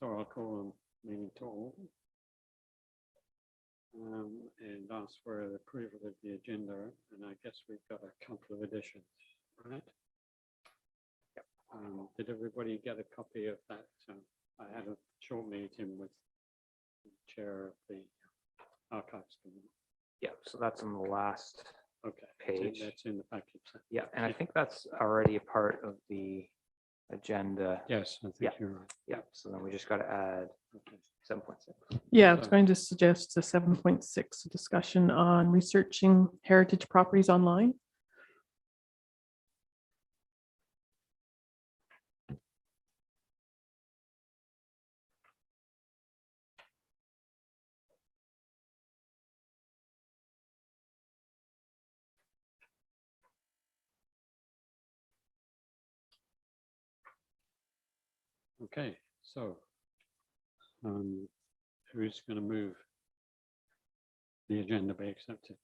So I'll call the meeting to order. And ask for the approval of the agenda, and I guess we've got a couple of additions, right? Yep. Did everybody get a copy of that? I had a short meeting with the chair of the archives committee. Yeah, so that's on the last page. That's in the package. Yeah, and I think that's already a part of the agenda. Yes, I think you're right. Yeah, so then we just got to add 7.6. Yeah, I was going to suggest a 7.6, a discussion on researching heritage properties online. Okay, so who's going to move the agenda be accepted?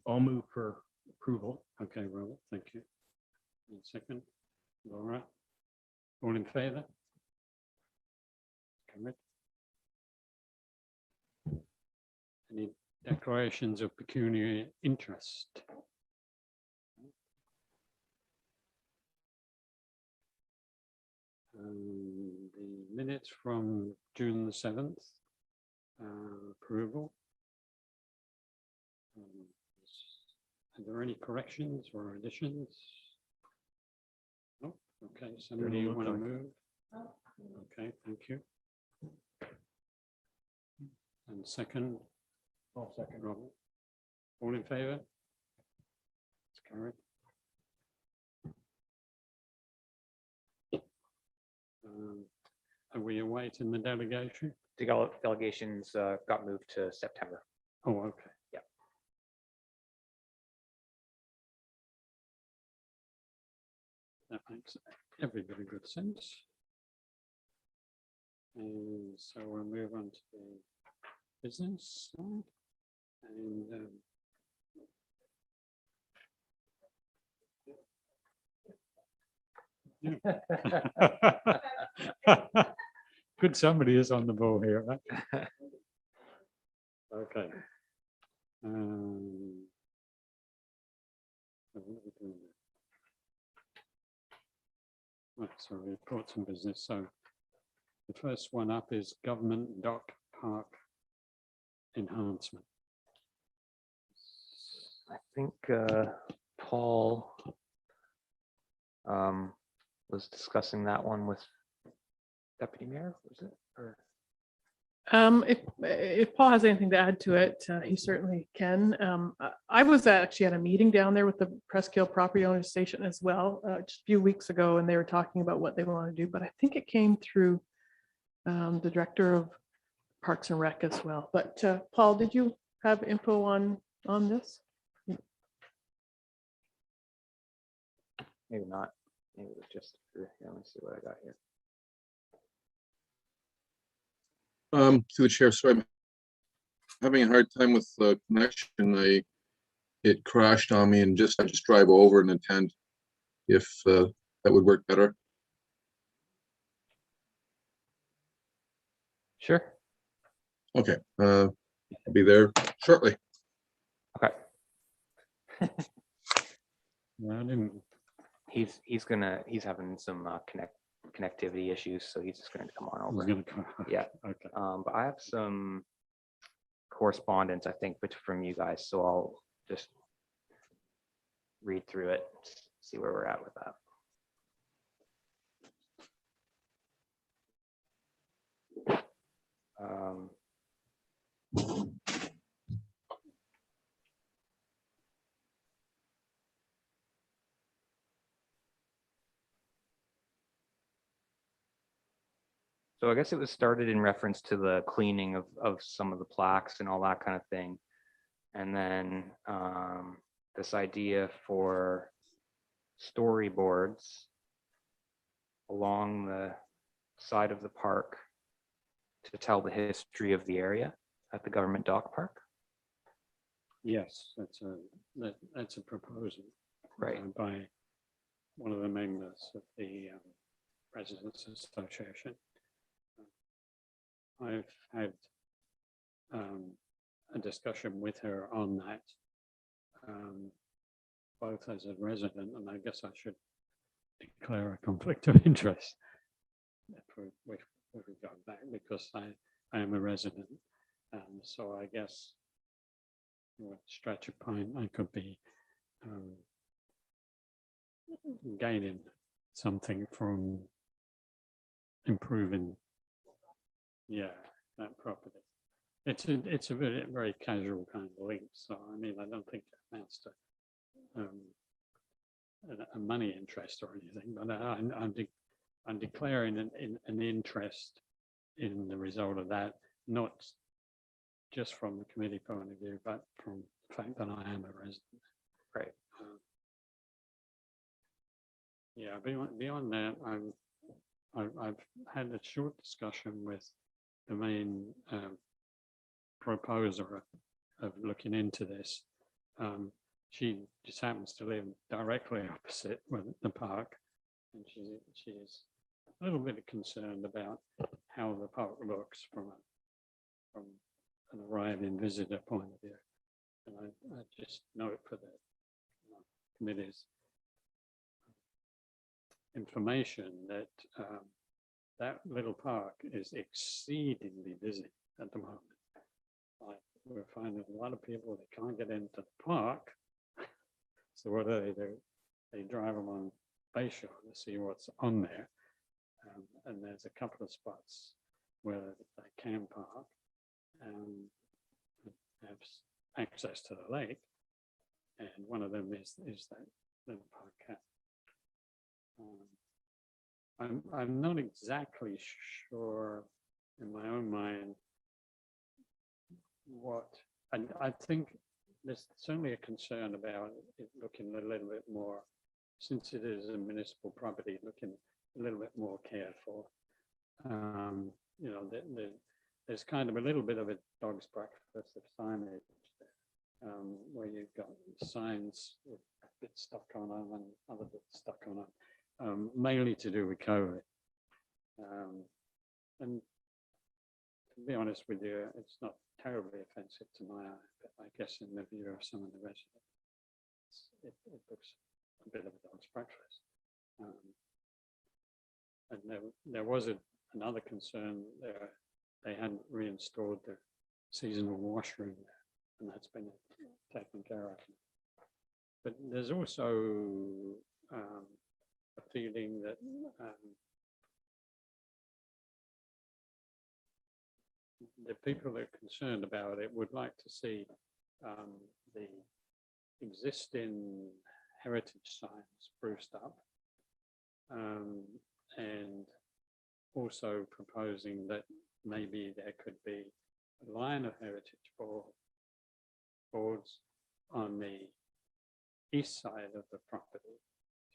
I'll move for approval. Okay, Robert, thank you. And second, Laura, all in favor? Carried. Any declarations of pecuniary interest? The minutes from June the 7th, approval. Are there any corrections or additions? No. Okay, somebody want to move? Okay, thank you. And second? I'll second. Robert. All in favor? It's carried. Are we awaiting the delegation? The delegations got moved to September. Oh, okay. Yeah. That makes every bit of good sense. And so we'll move on to the business side. And good, somebody is on the ball here, right? Okay. So what are we doing now? Right, so reports and business. So the first one up is Government Dock Park Enhancement. I think Paul was discussing that one with Deputy Mayor, was it? Or If Paul has anything to add to it, he certainly can. I was actually at a meeting down there with the Presskill Property Owners Station as well, just a few weeks ago, and they were talking about what they want to do, but I think it came through the Director of Parks and Rec as well. But Paul, did you have info on this? maybe not. Maybe it was just here. Let me see what I got here. To the chair, sorry, I'm having a hard time with the connection. It crashed on me, and I just drive over and attend if that would work better. Sure. Okay, I'll be there shortly. Okay. He's having some connectivity issues, so he's just going to come on over. Yeah. Okay. But I have some correspondence, I think, from you guys, so I'll just read through it, see where we're at with that. So I guess it was started in reference to the cleaning of some of the plaques and all that kind of thing. And then this idea for storyboards along the side of the park to tell the history of the area at the Government Dock Park. Yes, that's a proposal, right, by one of the members of the Residents Association. I've had a discussion with her on that, both as a resident, and I guess I should declare a conflict of interest if we go back, because I am a resident. So I guess with stretch of point, I could be gaining something from improving, that property. It's a very casual kind of link. So I mean, I don't think it amounts to a money interest or anything, but I'm declaring an interest in the result of that, not just from the committee point of view, but from the fact that I am a resident. Right. Yeah, beyond that, I've had a short discussion with the main proposer of looking into this. She just happens to live directly opposite the park, and she's a little bit concerned about how the park looks from an arriving visitor point of view. And I just note for the committee's information that that little park is exceedingly busy at the moment. Like, we're finding a lot of people that can't get into the park. So what do? They drive along Bayshore to see what's on there. And there's a couple of spots where they can park and have access to the lake. And one of them is that little park. I'm not exactly sure in my own mind what, and I think there's certainly a concern about it looking a little bit more, since it is a municipal property, looking a little bit more cared for. You know, there's kind of a little bit of a dog's breakfast of signage there, where you've got signs with bits stuck on them and other bits stuck on them, mainly to do with COVID. And to be honest with you, it's not terribly offensive to my eye, but I guess in the view of some of the residents, it looks a bit of a dog's breakfast. And there was another concern there. They hadn't reinstalled the seasonal washroom there, and that's been taken care of. But there's also a feeling that the people that are concerned about it would like to see the existing heritage signs spruced up, and also proposing that maybe there could be a line of heritage boards on the east side of the property,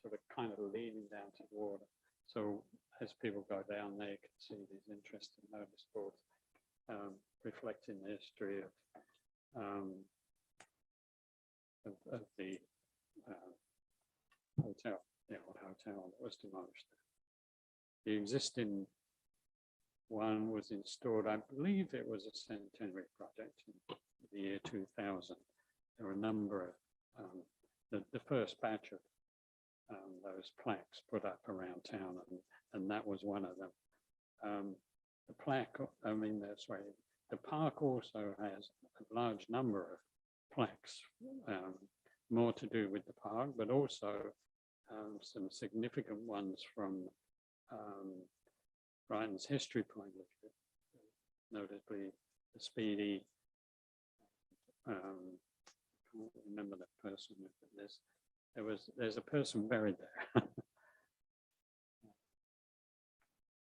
sort of kind of leading down to the water. So as people go down there, you can see these interesting notice boards reflecting the history of the hotel, the old hotel that was demolished. The existing one was installed, I believe it was a centenary project in the year 2000. There were a number of, the first batch of those plaques put up around town, and that was one of them. The plaque, I mean, that's right. The park also has a large number of plaques, more to do with the park, but also some significant ones from Brighton's history point of view, notably the Speedy. I can't remember that person. There's a person buried there.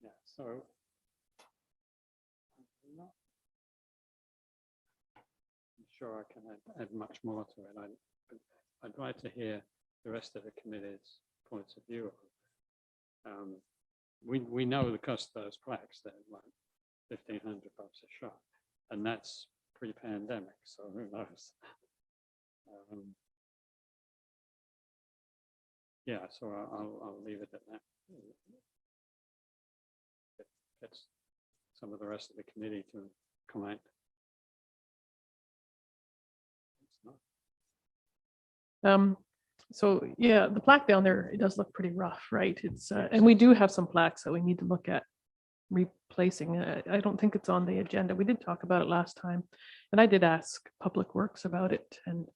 Yeah, so I'm not sure I can add much more to it. I'd like to hear the rest of the committee's points of view. We know the cost of those plaques. They're like $1,500 a shot, and that's pre-pandemic, so who knows? Yeah, so I'll leave it at that. gets some of the rest of the committee to comment. It's not- So yeah, the plaque down there, it does look pretty rough, right? It's, and we do have some plaques that we need to look at replacing. I don't think it's on the agenda. We did talk about it last time. And I did ask Public Works about it and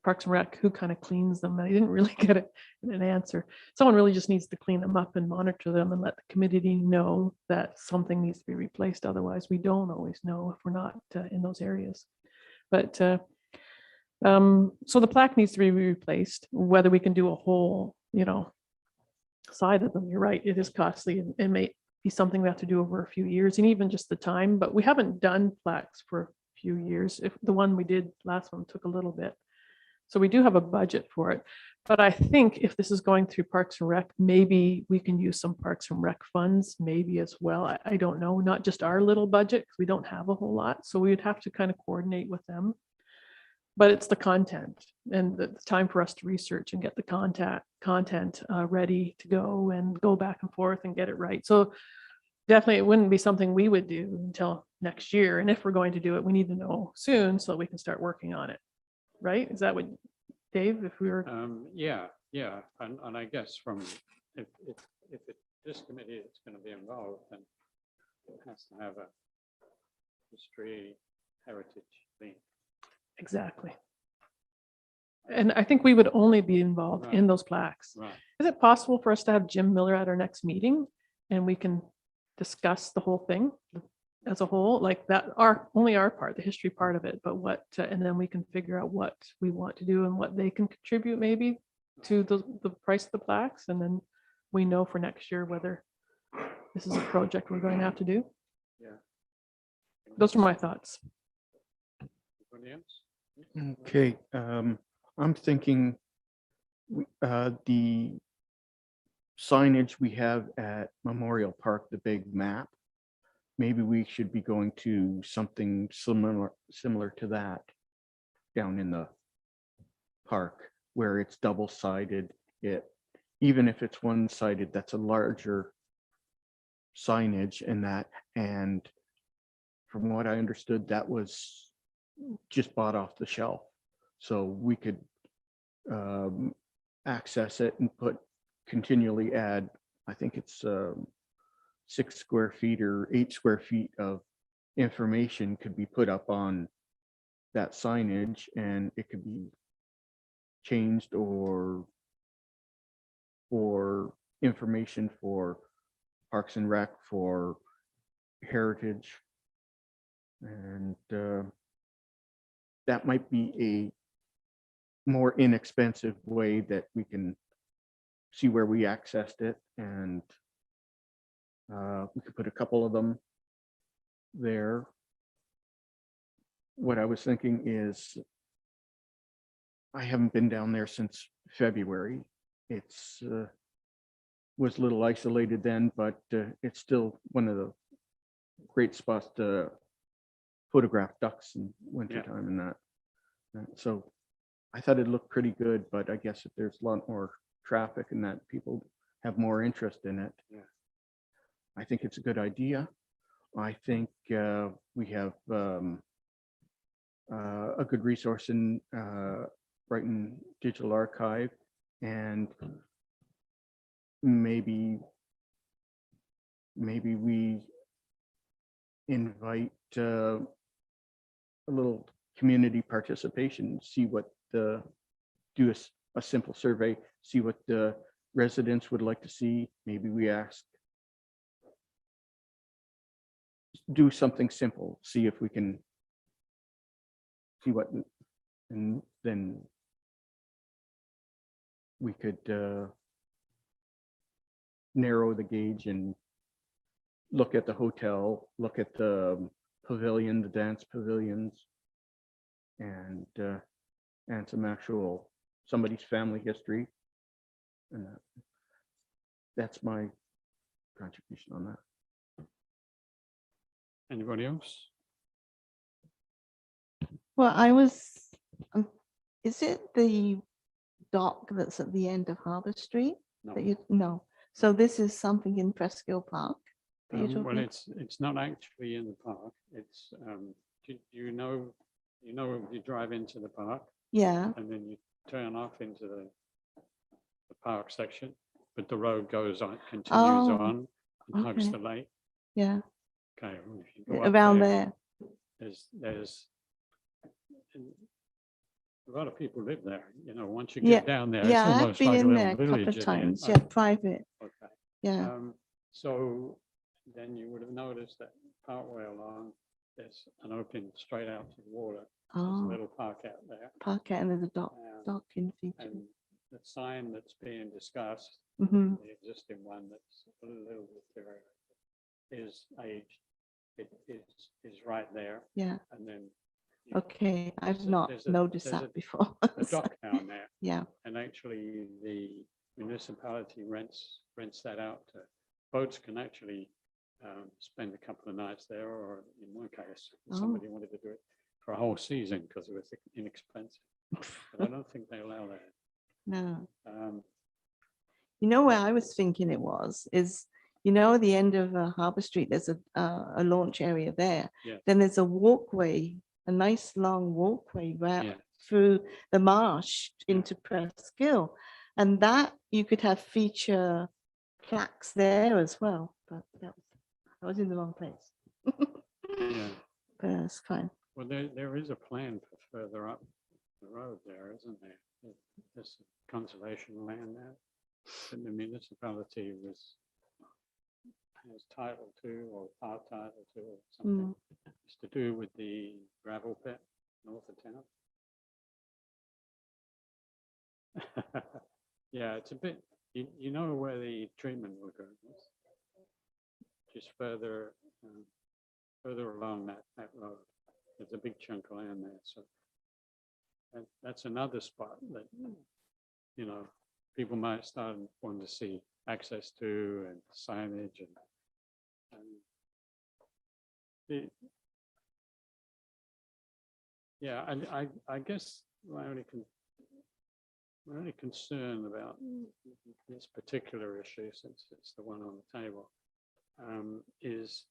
Parks and Rec, who kind of cleans them. I didn't really get an answer. Someone really just needs to clean them up and monitor them and let the committee know that something needs to be replaced. Otherwise, we don't always know if we're not in those areas. But so the plaque needs to be replaced, whether we can do a whole, side of them. You're right, it is costly and it may be something we have to do over a few years and even just the time, but we haven't done plaques for a few years. If the one we did last one took a little bit. So we do have a budget for it. But I think if this is going through Parks and Rec, maybe we can use some Parks and Rec funds, maybe as well. I don't know, not just our little budget, because we don't have a whole lot. So we would have to kind of coordinate with them. But it's the content and the time for us to research and get the content ready to go and go back and forth and get it right. So definitely it wouldn't be something we would do until next year. And if we're going to do it, we need to know soon so we can start working on it. Right? Is that what, Dave, if we were? Yeah. And I guess from, if this committee is going to be involved, then it has to have a history, heritage thing. Exactly. And I think we would only be involved in those plaques. Right. Is it possible for us to have Jim Miller at our next meeting and we can discuss the whole thing as a whole, like that, only our part, the history part of it, but what, and then we can figure out what we want to do and what they can contribute maybe to the price of the plaques. And then we know for next year whether this is a project we're going to have to do. Yeah. Those are my thoughts. Anybody else? Okay, I'm thinking the signage we have at Memorial Park, the big map, maybe we should be going to something similar to that down in the park where it's double-sided. Even if it's one-sided, that's a larger signage and from what I understood, that was just bought off the shelf. So we could access it and continually add, I think it's 6 square feet or 8 square feet of information could be put up on that signage and it could be changed or information for Parks and Rec, for heritage. And that might be a more inexpensive way that we can see where we accessed it, and we could put a couple of them there. What I was thinking is I haven't been down there since February. It's was a little isolated then, but it's still one of the great spots to photograph ducks in wintertime and that. So I thought it looked pretty good, but I guess if there's a lot more traffic and that people have more interest in it, I think it's a good idea. I think we have a good resource in Brighton Digital Archive, and maybe we invite a little community participation, see what do a simple survey, see what the residents would like to see. Maybe we do something simple, see if we can see what, and then we could narrow the gauge and look at the hotel, look at the pavilion, the dance pavilions, and somebody's family history. And that's my contribution on that. Anybody else? Well, is it the dock that's at the end of Harbour Street? No. No. So this is something in Presqu'île Park? that you're Well, talking? it's not actually in the park. It's, you know, you drive into the park Yeah, and then you turn off into the park section, but the road goes on, continues Oh, on and hugs okay. the lake. yeah, Okay. Well, if you go up around there. there's a lot of people live there, you know, once you Yeah, get down there, it's Yeah, I've almost been like a in little there a couple village. of in the end. times. Yeah, private. Okay. Yeah, So then you would have noticed that partway along, there's an open straight out to the water. There's a oh, little park out there. park it and there's a Um, docking feature. And the sign that's being discussed, Hmm. the existing one that's a little deteriorated, is aged. It is right there. Yeah, And then. you know, okay, I've there's a- not there's a- noticed there's that before. A dock down there. Yeah, And actually, the municipality rents that out to, boats can actually spend a couple of nights there, or in one case, Oh. somebody wanted to do it for a whole season because it was inexpensive. But I don't think they allow that. no. Um, You know where I was thinking it was is, you know, at the end of Harbour Street, there's a launch area there. Yeah. Then there's a walkway, a nice long walkway right Yeah. through the marsh into Presskill. And that you could have feature plaques there as well, but I was in the wrong place. Yeah, But that's fine. well, there is a plan for further up the road there, isn't there? There's conservation land there that the municipality has title to, or part title to, or something. It's to do with the gravel pit north of town. Yeah, it's a bit, you know where the treatment will go. Just further along that road. There's a big chunk of land there, so that's another spot that, you know, people might start wanting to see access to, and signage, and yeah, I guess my only concern about this particular issue, since it's the one on the table, is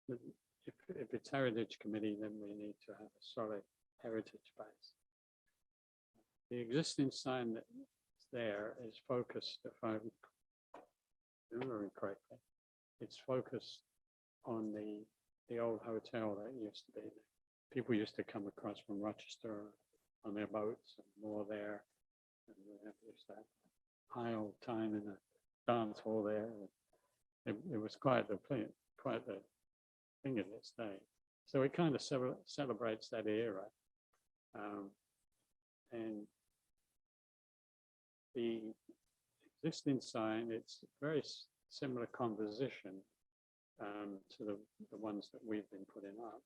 that if it's Heritage Committee, then we need to have a solid heritage base. The existing sign that's there is focused, if I'm remembering correctly, it's focused on the old hotel that used to be there. People used to come across from Rochester on their boats and moor there. And we used to have high old time in a dance hall there. It was quite the thing in its day. So it kind of celebrates that era. And the existing sign, it's very similar composition to the ones that we've been putting up.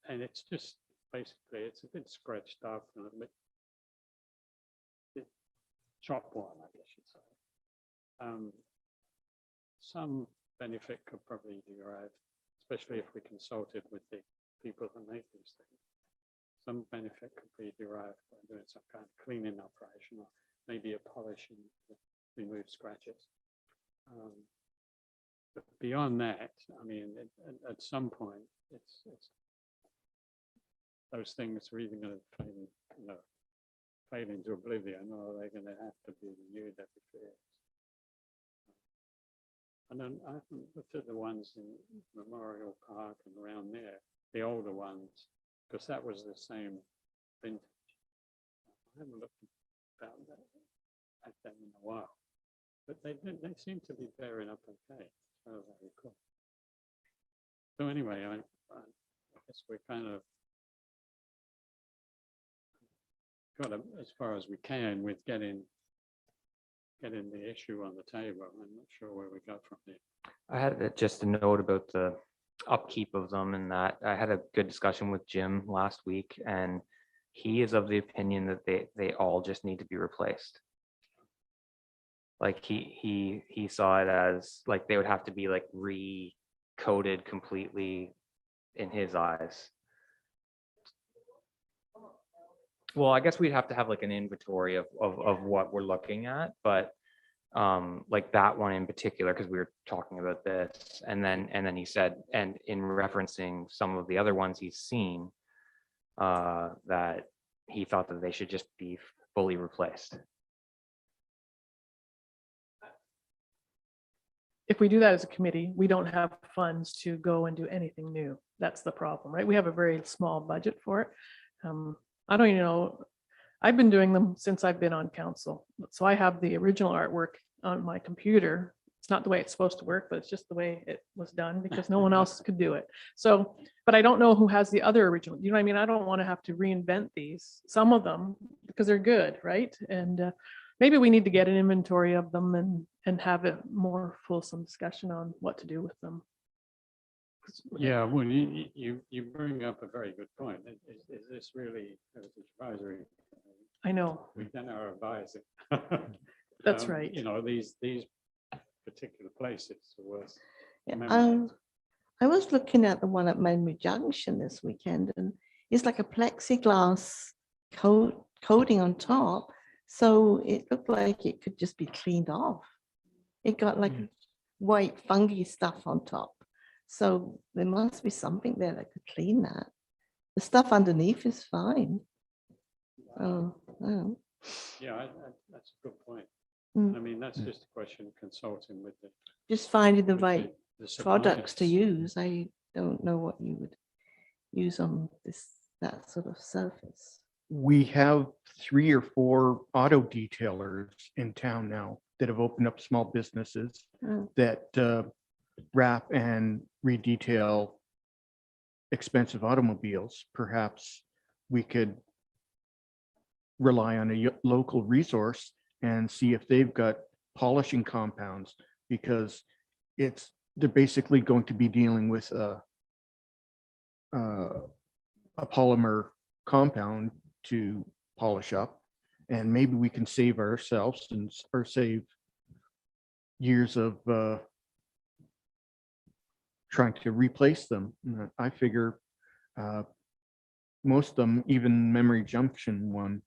And it's just basically, it's a bit scratched up and a bit chop-worn, I guess you'd say. Some benefit could probably be derived, especially if we consulted with the people that make these things. Some benefit could be derived by doing some kind of cleaning operation, or maybe a polishing to remove scratches. But beyond that, I mean, at some point, it's those things are either going to fade into oblivion, or they're going to have to be renewed every 3 years. And then I haven't looked at the ones in Memorial Park and around there, the older ones, because that was the same vintage. I haven't looked at them in a while, but they seem to be bearing up okay, as far as I recall. So anyway, I guess we're kind of got as far as we can with getting the issue on the table. I'm not sure where we go from there. I had just a note about the upkeep of them, and that I had a good discussion with Jim last week, and he is of the opinion that they all just need to be replaced. Like he saw it as like they would have to be like recoated completely in his eyes. Well, I guess we'd have to have like an inventory of what we're looking at, but like that one in particular, because we were talking about this, and then he said, and in referencing some of the other ones he's seen, that he thought that they should just be fully replaced. If we do that as a committee, we don't have funds to go and do anything new. That's the problem, right? We have a very small budget for it. I don't even know, I've been doing them since I've been on council. So I have the original artwork on my computer. It's not the way it's supposed to work, but it's just the way it was done because no one else could do it. So, but I don't know who has the other original. You know what I mean? I don't want to have to reinvent these, some of them, because they're good, right? And maybe we need to get an inventory of them and have a more fulsome discussion on what to do with them. Yeah, well, you bring up a very good point. Is this really heritage advisory? I know, We've done our advising. that's right. You know, these particular places are worth. Yeah, memorizing. I was looking at the one at Memory Junction this weekend, and it's like a plexiglass coating on top. So it looked like it could just be cleaned off. It got like white fungi stuff on top. So there must be something there that could clean that. The stuff underneath is fine. Oh, oh. Yeah, that's a good point. Mm. I mean, that's just a question of consulting with the. Just finding the with right the products to suppliers. use. I don't know what you would use on that sort of surface. We have 3 or 4 auto detailers in town now that have opened up small businesses Oh. that wrap and redetail expensive automobiles. Perhaps we could rely on a local resource and see if they've got polishing compounds, because they're basically going to be dealing with a polymer compound to polish up, and maybe we can save ourselves or save years of trying to replace them. I figure most of them, even Memory Junction one,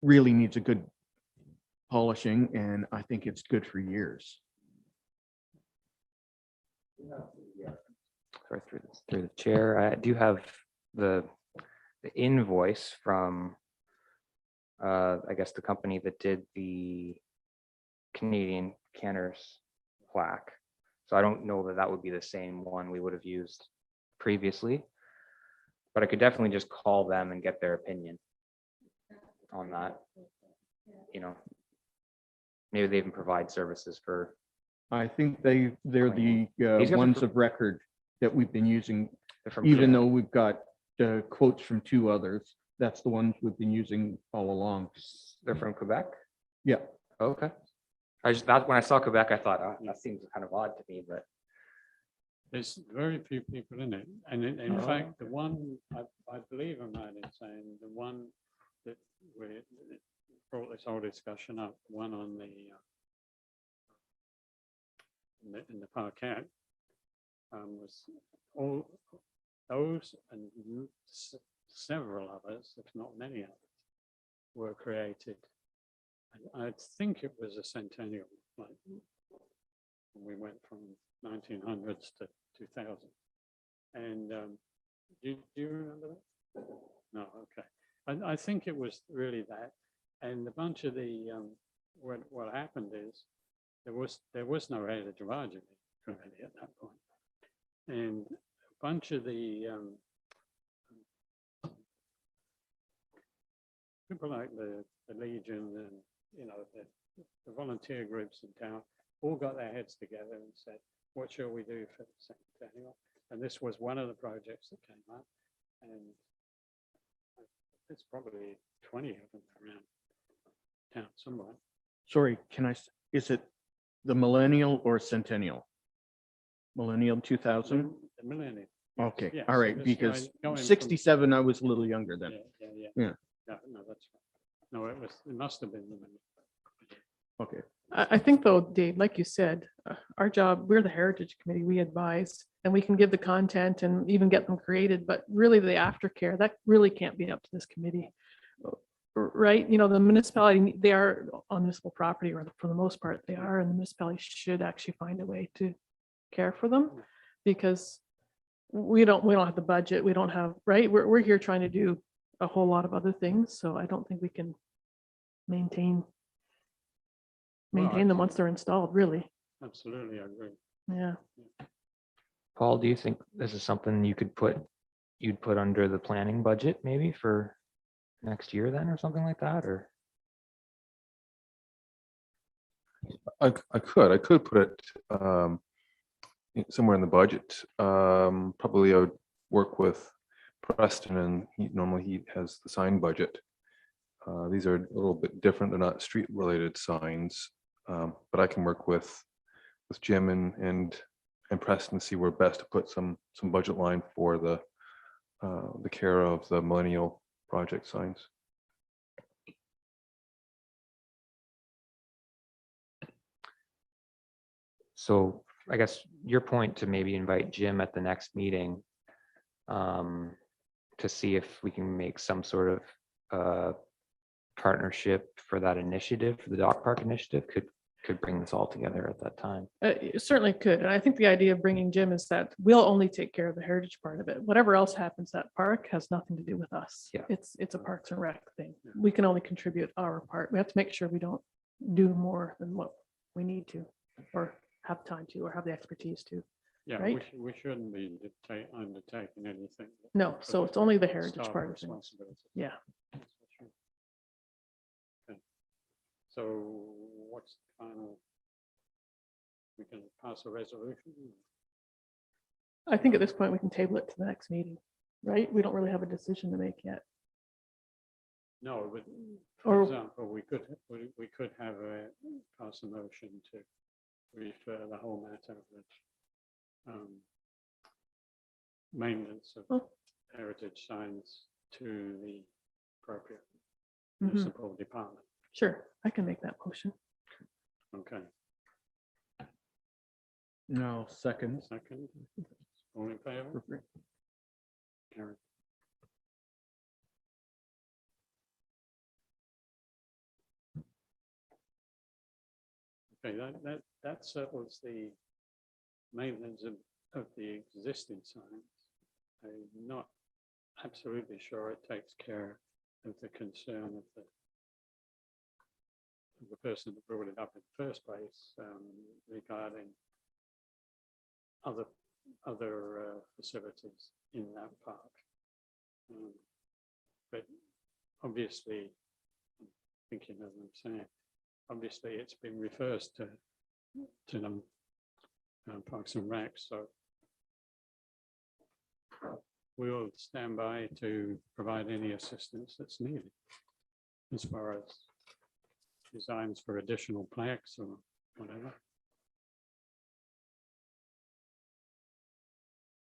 really needs a good polishing, and I think it's good for years. Sorry, through the chair, I do have the invoice from, I guess, the company that did the Canadian Canner's plaque. So I don't know that that would be the same one we would have used previously, but I could definitely just call them and get their opinion on that. You know, maybe they even provide services for. I think they're the These guys are ones for- of record that we've been using, They're from even Canada. though we've got quotes from 2 others. That's the ones we've been using all along. They're from Quebec. Yeah. Okay. That when I saw Quebec, I thought, oh, that seems kind of odd to me, but There's very few people in it. And in fact, the one, I believe I'm right in saying, the one that brought this whole discussion up, one on in the Parquet, was all those and several others, if not many others, were created. And I think it was a centennial, like we went from 1900s to 2000. And do you remember that? No, okay. I think it was really that. And a bunch of the what happened is there was no heritage advisory committee at that point, and a bunch of the people like the Legion and the volunteer groups in town all got their heads together and said, what shall we do for the centennial? And this was one of the projects that came up, and it's probably 20 of them around town somewhere. Sorry, is it the millennial or centennial? Millennial 2000? The millennium. Okay, Yes, all right, it's because going from- 67, I was a little younger then. Yeah. Yeah. No, that's right. No, it must have been the millennium. Okay. I think though, Dave, like you said, our job, we're the Heritage Committee, we advise and we can give the content and even get them created, but really the aftercare, that really can't be up to this committee. right, you know, the municipality, they are on municipal property, or for the most part, they are, and the municipality should actually find a way to care for them, because we don't have the budget, we don't have, right, we're here trying to do a whole lot of other things, so I don't think we can maintain them once they're installed, really. Absolutely, I agree. Yeah. Paul, do you think this is something you'd put under the planning budget maybe for next year then, or something like that, or? I could put it somewhere in the budget. Probably I would work with Preston, and normally he has the sign budget. These are a little bit different. They're not street related signs, but I can work with Jim and Preston to see where best to put some budget line for the care of the millennial project signs. So I guess your point to maybe invite Jim at the next meeting to see if we can make some sort of partnership for that initiative, for the dog park initiative, could bring this all together at that time. It certainly could. And I think the idea of bringing Jim is that we'll only take care of the heritage part of it. Whatever else happens at park has nothing to do with us. Yeah. It's a Parks and Rec thing. We can only contribute our part. We have to make sure we don't do more than what we need to, or have time to, or have the expertise to. Yeah, Right. we shouldn't be undertaking anything. No, so it's only the heritage Staff part of things. responsibility. Yeah. That's for sure. Okay. So what's the final? We can pass a resolution? I think at this point we can table it to the next meeting, right? We don't really have a decision to make yet. No, but Or- for example, we could have pass a motion to refer the whole matter of maintenance of Oh. heritage signs to the appropriate Mhm. municipal department. Sure, I can make that motion. Okay, No, second. second, all in favor? Carried. Okay, that settles the maintenance of the existing signs. I'm not absolutely sure it takes care of the concern of the person that brought it up in the first place, regarding other facilities in that park. But obviously, I'm thinking as I'm saying, obviously it's been reversed to them, Parks and Rec, so we will stand by to provide any assistance that's needed as far as designs for additional plaques or whatever.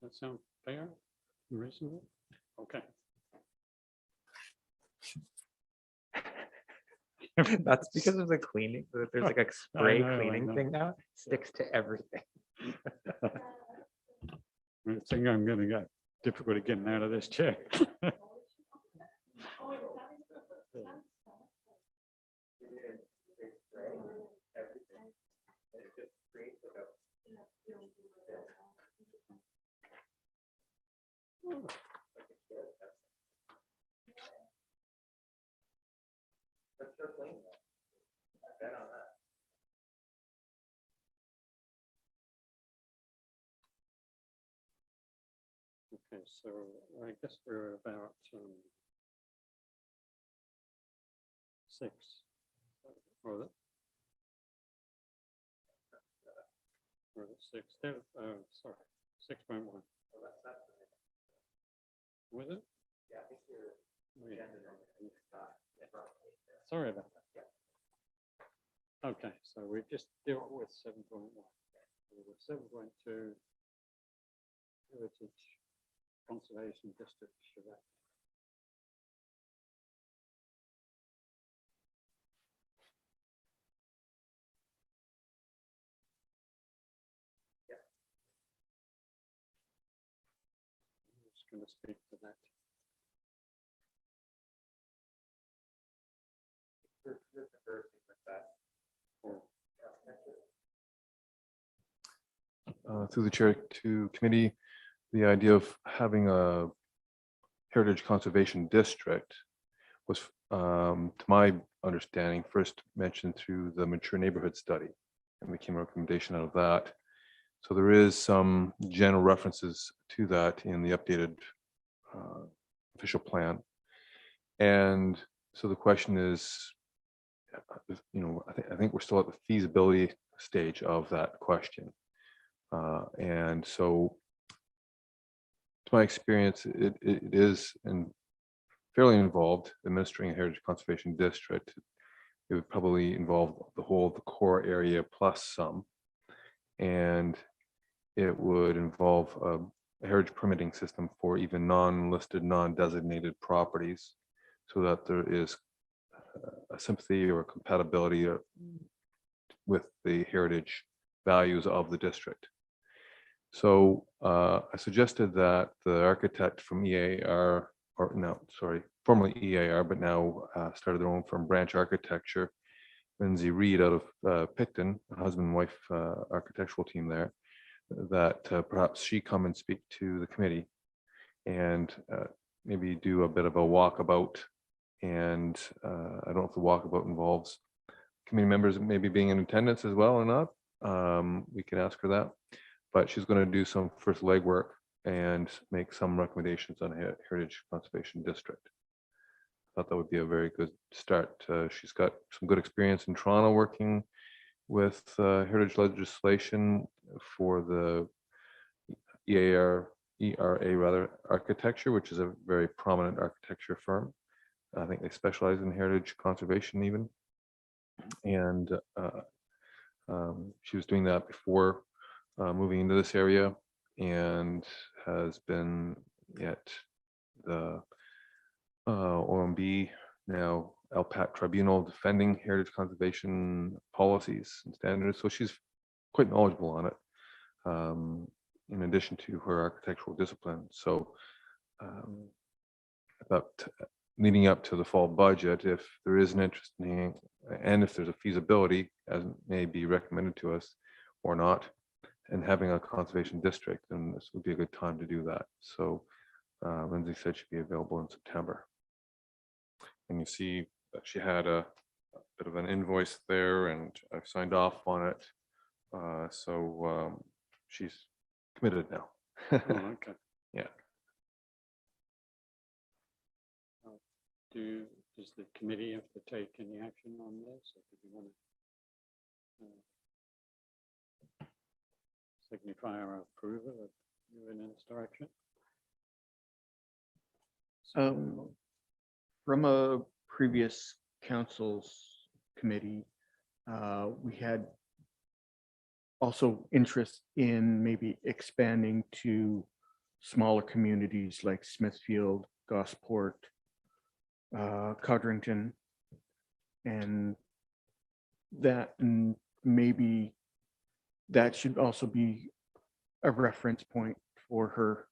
That sound fair, reasonable? Okay. That's because of the cleaning. There's like a spray know, I cleaning know. thing now. It sticks to everything. I think I'm gonna get difficulty getting out of this chair. Okay, so I guess we're about 6. Or the- or the 6, sorry, 6.1. Was it? Yeah, I think you're. Sorry about that. Okay, so we just dealt with 7.1. 7.2. Heritage Conservation District, Charette. I'm just going to speak to that. through the chair to committee, the idea of having a heritage conservation district was, to my understanding, first mentioned through the mature neighborhood study and became a recommendation out of that. So there is some general references to that in the updated official plan. And so the question is, I think we're still at the feasibility stage of that question. And so to my experience, it is fairly involved administering a heritage conservation district. It would probably involve the whole of the core area plus some. And it would involve a heritage permitting system for even non-listed, non-designated properties, so that there is a sympathy or compatibility with the heritage values of the district. So I suggested that the architect from EAR, or no, sorry, formerly EAR, but now started their own firm, Branch Architecture, Lindsay Reed out of Picton, a husband and wife architectural team there, that perhaps she come and speak to the committee and maybe do a bit of a walkabout. And I don't know if the walkabout involves committee members maybe being in attendance as well or not. We can ask her that, but she's going to do some first legwork and make some recommendations on a heritage conservation district. I thought that would be a very good start. She's got some good experience in Toronto working with heritage legislation for the ERA rather architecture, which is a very prominent architecture firm. I think they specialize in heritage conservation even. And she was doing that before moving into this area, and has been at the OMB, now LPAT tribunal, defending heritage conservation policies and standards. So she's quite knowledgeable on it, in addition to her architectural discipline. So about leading up to the fall budget, if there is an interest in, and if there's a feasibility, as may be recommended to us or not, and having a conservation district, then this would be a good time to do that. So Lindsay said she'd be available in September. And you see that she had a bit of an invoice there, and I've signed off on it. So she's committed now. Oh, okay. Yeah. Does the committee have to take any action on this, or do you want to signify our approval of moving in this direction? From a previous council's committee, we had also interest in maybe expanding to smaller communities like Smithfield, Gosport, Codrington, and that, and maybe that should also be a reference point for her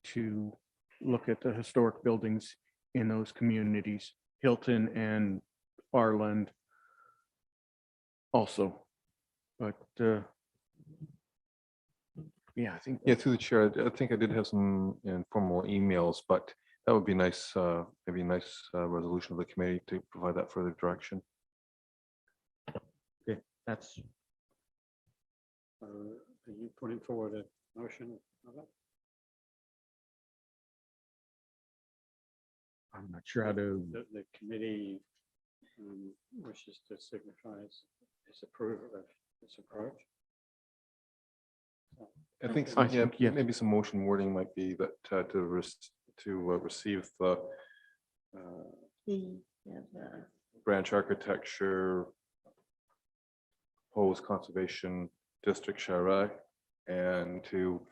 to look at the historic buildings in those communities, Hilton and Barland also. But yeah, I think. Yeah, through the chair, I think I did have some informal emails, but that would be nice, maybe a nice resolution of the committee to provide that further direction. Okay, that's. Are you putting forward a motion of it? I'm not sure how to. The committee wishes to signify its approval of this approach. I think, I yeah, think, yeah. maybe some motion wording might be that to receive the branch architecture proposed conservation district Charette, and to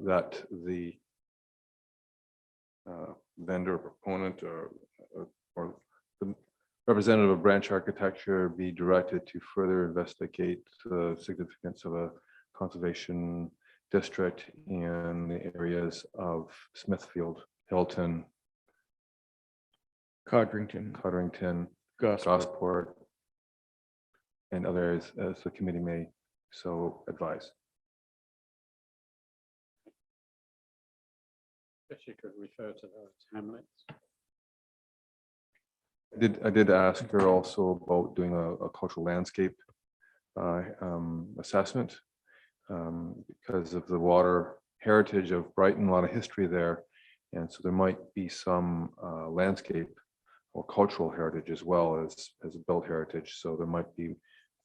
that the vendor or proponent or the representative of branch architecture be directed to further investigate the significance of a conservation district in the areas of Smithfield, Hilton, Codrington, Gosport, and other areas as the committee may so advise. guess you could refer to those hamlets. I did ask her also about doing a cultural landscape assessment because of the water heritage of Brighton, a lot of history there. And so there might be some landscape or cultural heritage as well as a built heritage. So there might be,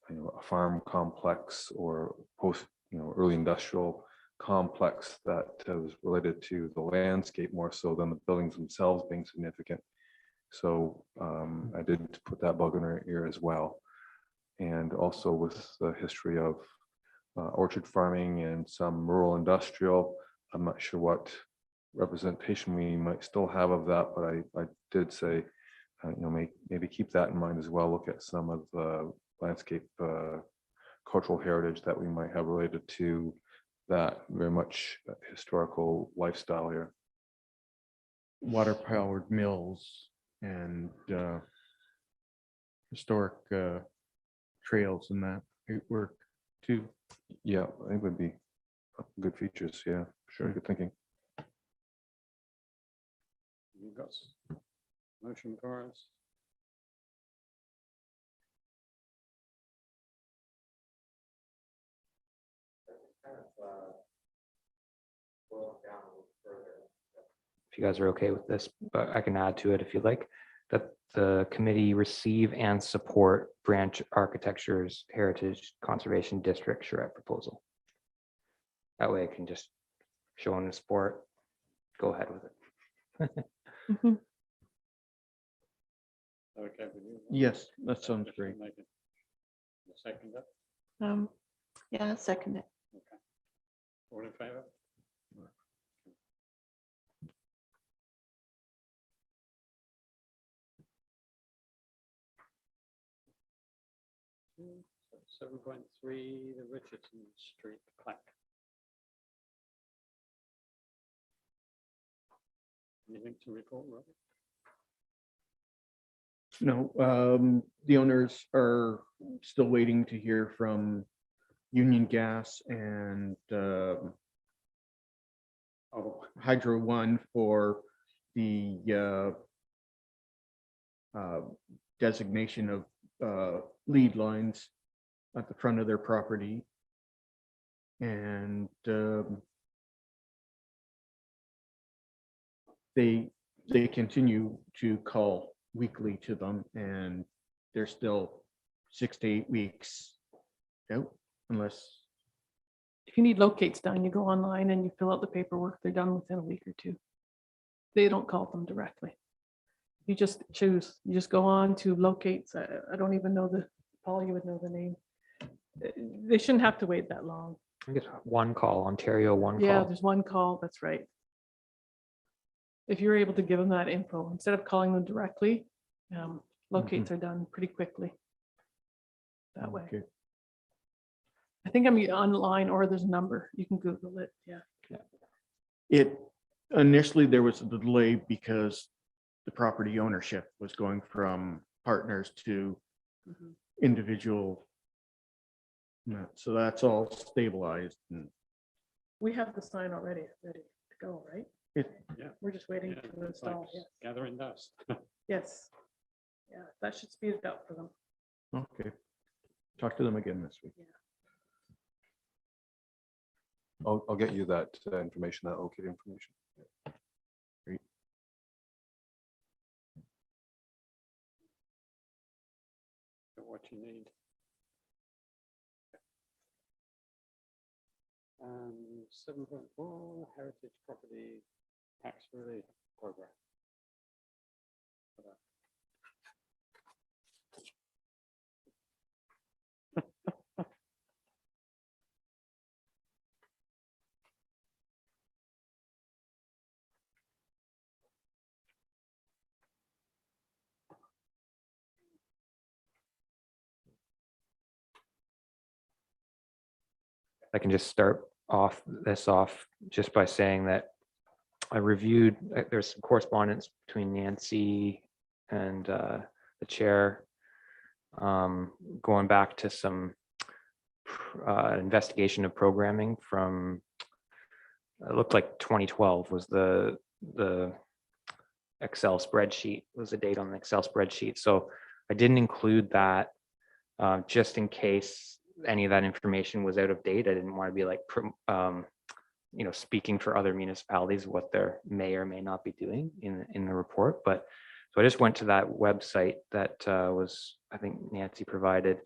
a farm complex or post, early industrial complex that is related to the landscape more so than the buildings themselves being significant. So I did put that bug in her ear as well. And also with the history of orchard farming and some rural industrial, I'm not sure what representation we might still have of that, but I did say, maybe keep that in mind as well. Look at some of the landscape cultural heritage that we might have related to that very much historical lifestyle here. Water powered mills and historic trails and that work too. Yeah, it would be good features. Yeah, sure. Good thinking. You got motion for us? If you guys are okay with this, but I can add to it if you'd like, that the committee receive and support Branch Architecture's Heritage Conservation District Charette proposal. That way I can just show them the support, go ahead with it. Mhm. Okay. with you? Yes, that sounds Just great. make it the second up. Yeah, second it. Okay. All in favor? So 7.3, the Richardson Street plaque. Anything to report, Robert? No, the owners are still waiting to hear from Union Gas and Oh, Hydro One for the designation of lead lines at the front of their property. And they continue to call weekly to them, and they're still 6 to 8 weeks out unless. If you need locates done, you go online and you fill out the paperwork. They're done within a week or two. They don't call them directly. You just choose, you just go on to locates. I don't even know Paul, you would know the name. They shouldn't have to wait that long. I guess one call, Ontario, one Yeah, call. there's one call, that's right. If you're able to give them that info, instead of calling them directly, locates are done pretty quickly. That way. Okay. I think I'm online, or there's a number, you can Google it, yeah. It initially there was a delay because the property ownership was going from partners to Mhm. individual. So that's all stabilized and We have the sign already ready to go, right? it, We're just waiting yeah, to it's like install, yes. gathering dust. Yes. Yeah, that should speed it up for them. okay. Talk to them again this week. I'll get you that information, that okay information. What you need. 7.4 Heritage Property Tax Relief Program. I can just start this off just by saying that I reviewed, there's some correspondence between Nancy and the chair, going back to some investigation of programming from, it looked like 2012 was the the Excel spreadsheet, was the date on the Excel spreadsheet. So I didn't include that just in case any of that information was out of date. I didn't want to be like, you know, speaking for other municipalities, what they may or may not be doing in the report. But so I just went to that website that was, I think Nancy provided,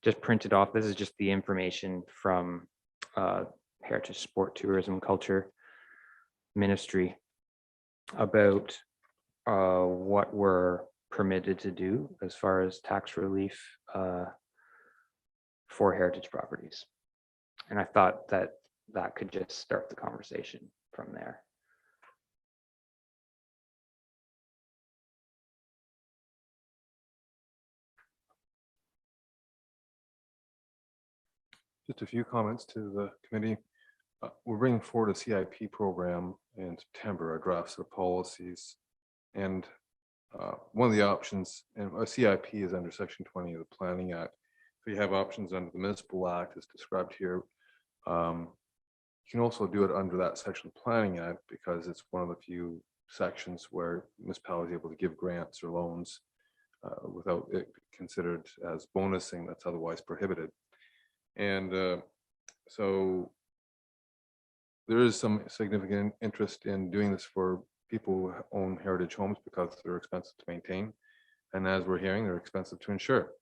just printed off. This is just the information from Heritage, Sport, Tourism, Culture Ministry about what we're permitted to do as far as tax relief for heritage properties. And I thought that that could just start the conversation from there. Just a few comments to the committee. We're bringing forward a CIP program in September, our drafts of policies. And one of the options, and a CIP is under Section 20 of the Planning Act. So you have options under the Municipal Act as described here. You can also do it under that section of the Planning Act because it's one of the few sections where municipalities are able to give grants or loans without it considered as bonusing that's otherwise prohibited. And so there is some significant interest in doing this for people who own heritage homes because they're expensive to maintain. And as we're hearing, they're expensive to insure.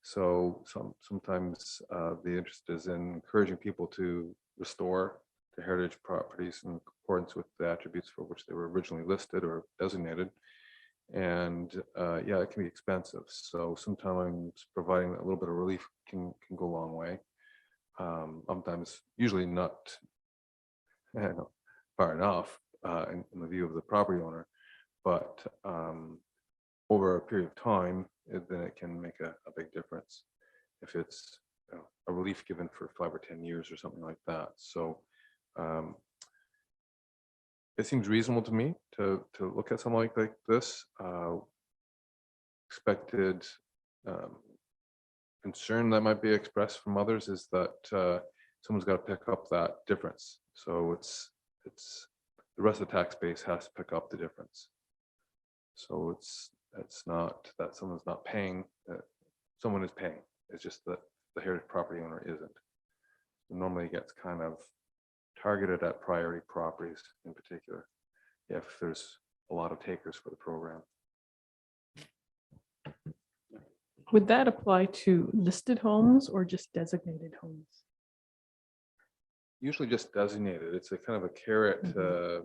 So sometimes the interest is in encouraging people to restore the heritage properties in accordance with the attributes for which they were originally listed or designated. And yeah, it can be expensive. So sometimes providing a little bit of relief can go a long way. Sometimes, usually not far enough in the view of the property owner, but over a period of time, then it can make a big difference if it's a relief given for 5 or 10 years or something like that. So it seems reasonable to me to look at something like this. Expected concern that might be expressed from others is that someone's got to pick up that difference. So it's the rest of the tax base has to pick up the difference. So it's not that someone's not paying, someone is paying. It's just that the heritage property owner isn't. Normally it gets kind of targeted at priority properties in particular, if there's a lot of takers for the program. Would that apply to listed homes or just designated homes? Usually just designated. It's a kind of a carrot to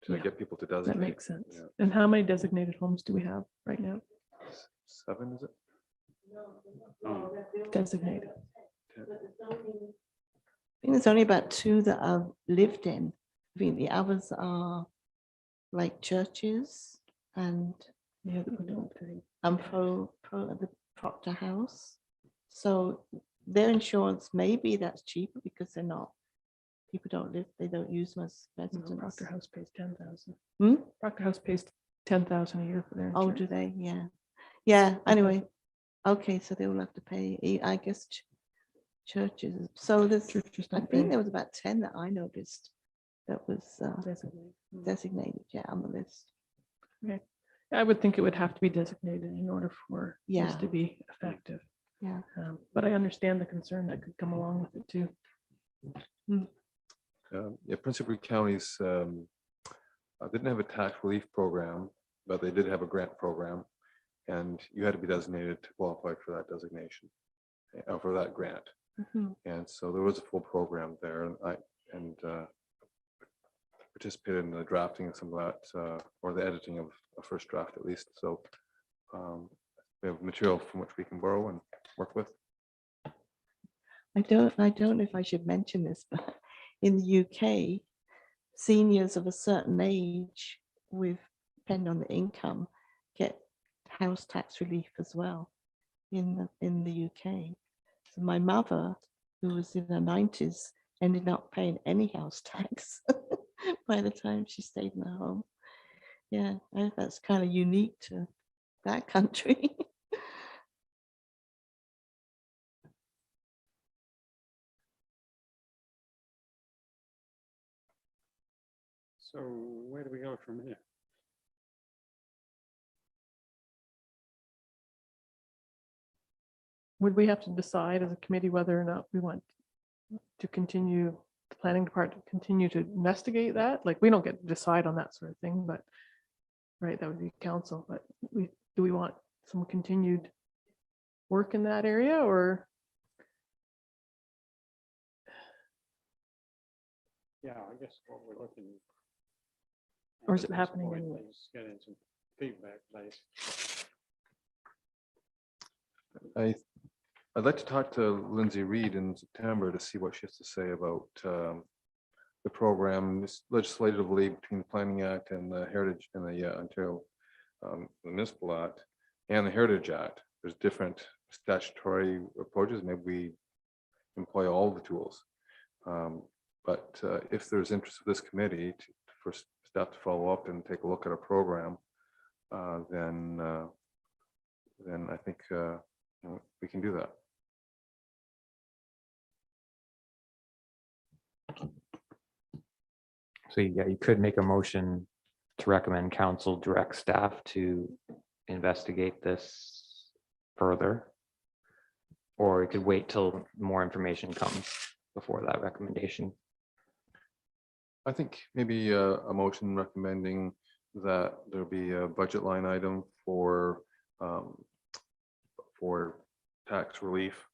Yeah. get people to designate. That makes sense. Yeah. And how many designated homes do we have right now? 7, is it? Designated. I think there's only about 2 that are lived in. I think the others are like churches and Yeah, we don't pay. the Proctor House. So their insurance, maybe that's cheaper because they're not, people don't live, they don't use them as No, residents. Proctor House pays 10,000. Hmm? Proctor House pays 10,000 a year for their Oh, insurance. do they? Yeah. Yeah, anyway. Okay, so they will have to pay, I guess, churches. So there's, Churches I don't think pay. there was about 10 that I noticed that was Designated. designated, yeah, on the list. I would think it would have to be designated in order for this Yeah. to be effective. Yeah. But I understand the concern that could come along with it too. Yeah, Prince Edward counties didn't have a tax relief program, but they did have a grant program, and you had to be designated to qualify for that designation, for that grant. Mhm. And so there was a full program there, and I participated in the drafting of some of that, or the editing of a first draft at least. So we have material from which we can borrow and work with. I don't know if I should mention this, but in the UK, seniors of a certain age with, depending on the income, get house tax relief as well in the UK. So my mother, who was in her 90s, ended up paying any house tax by the time she stayed in her home. Yeah, I think that's kind of unique to that country. So where do we go from here? Would we have to decide as a committee whether or not we want to continue, the planning department to continue to investigate that? Like, we don't get to decide on that sort of thing, but, right, that would be council, but do we want some continued work in that area, or? Yeah, I guess what we're looking. Or is at it this happening point anyway? is getting some feedback, please. I'd like to talk to Lindsay Reed in September to see what she has to say about the program legislatively between the Planning Act and the Heritage and the Ontario Municipal Act and the Heritage Act. There's different statutory approaches. Maybe we employ all the tools. But if there's interest of this committee for staff to follow up and take a look at a program, then I think we can do that. So yeah, you could make a motion to recommend council direct staff to investigate this further. Or you could wait till more information comes before that recommendation. I think maybe a motion recommending that there be a budget line item for tax relief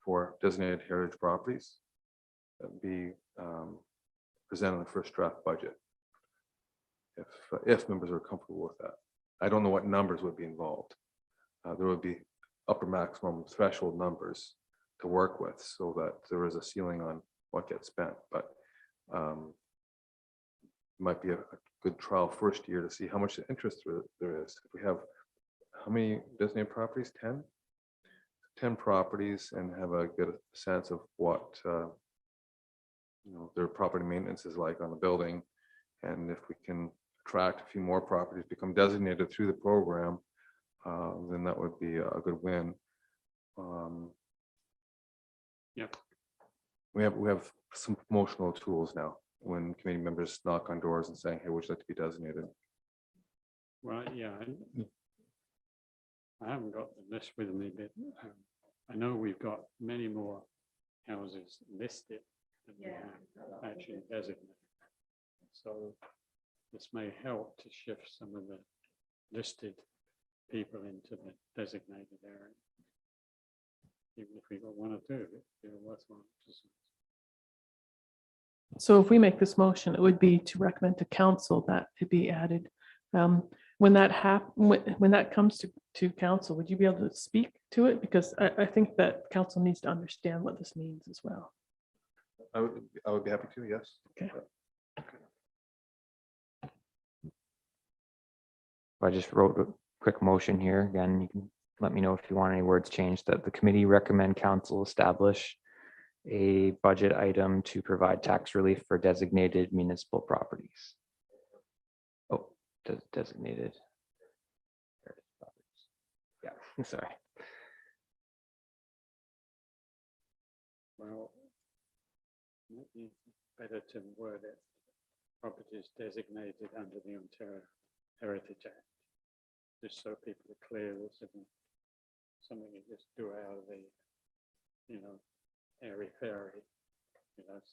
for designated heritage properties that be presented in the first draft budget. If members are comfortable with that. I don't know what numbers would be involved. There would be upper maximum threshold numbers to work with so that there is a ceiling on what gets spent, but might be a good trial first year to see how much interest there is. If we have how many designated properties? 10 properties, and have a good sense of what their property maintenance is like on the building, and if we can attract a few more properties become designated through the program, then that would be a good win. Yep. We have some promotional tools now when committee members knock on doors and saying, hey, would you like to be designated? Well, yeah, I haven't got the list with me, but I know we've got many more houses listed than we have actually designated. So this may help to shift some of the listed people into the designated area. Even if we got one or two, it'd be worthwhile. So if we make this motion, it would be to recommend to council that it be added. When that comes to council, would you be able to speak to it? Because I think that council needs to understand what this means as well. I would be happy to, yes. Okay. I just wrote a quick motion here. Again, you can let me know if you want any words changed, that the committee recommend council establish a budget item to provide tax relief for designated municipal properties. Oh, designated. Yeah, sorry. Well, better to word it, properties designated under the Ontario Heritage Act, just so people are clear this isn't something you just do out of the, airy-fairy,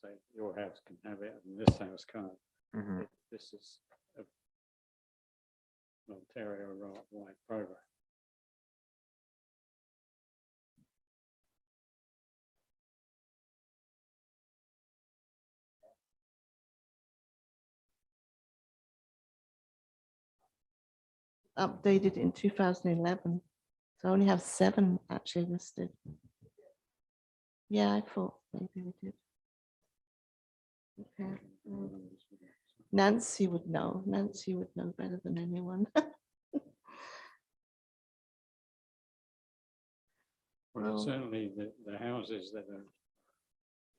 say your house can have it and this house can't. Mhm. This is an Ontario-wide program. Updated in 2011. So I only have 7 actually listed. Yeah, I thought maybe we did. Okay. Nancy would know. Nancy would know better than anyone. Well, Well- certainly the houses that are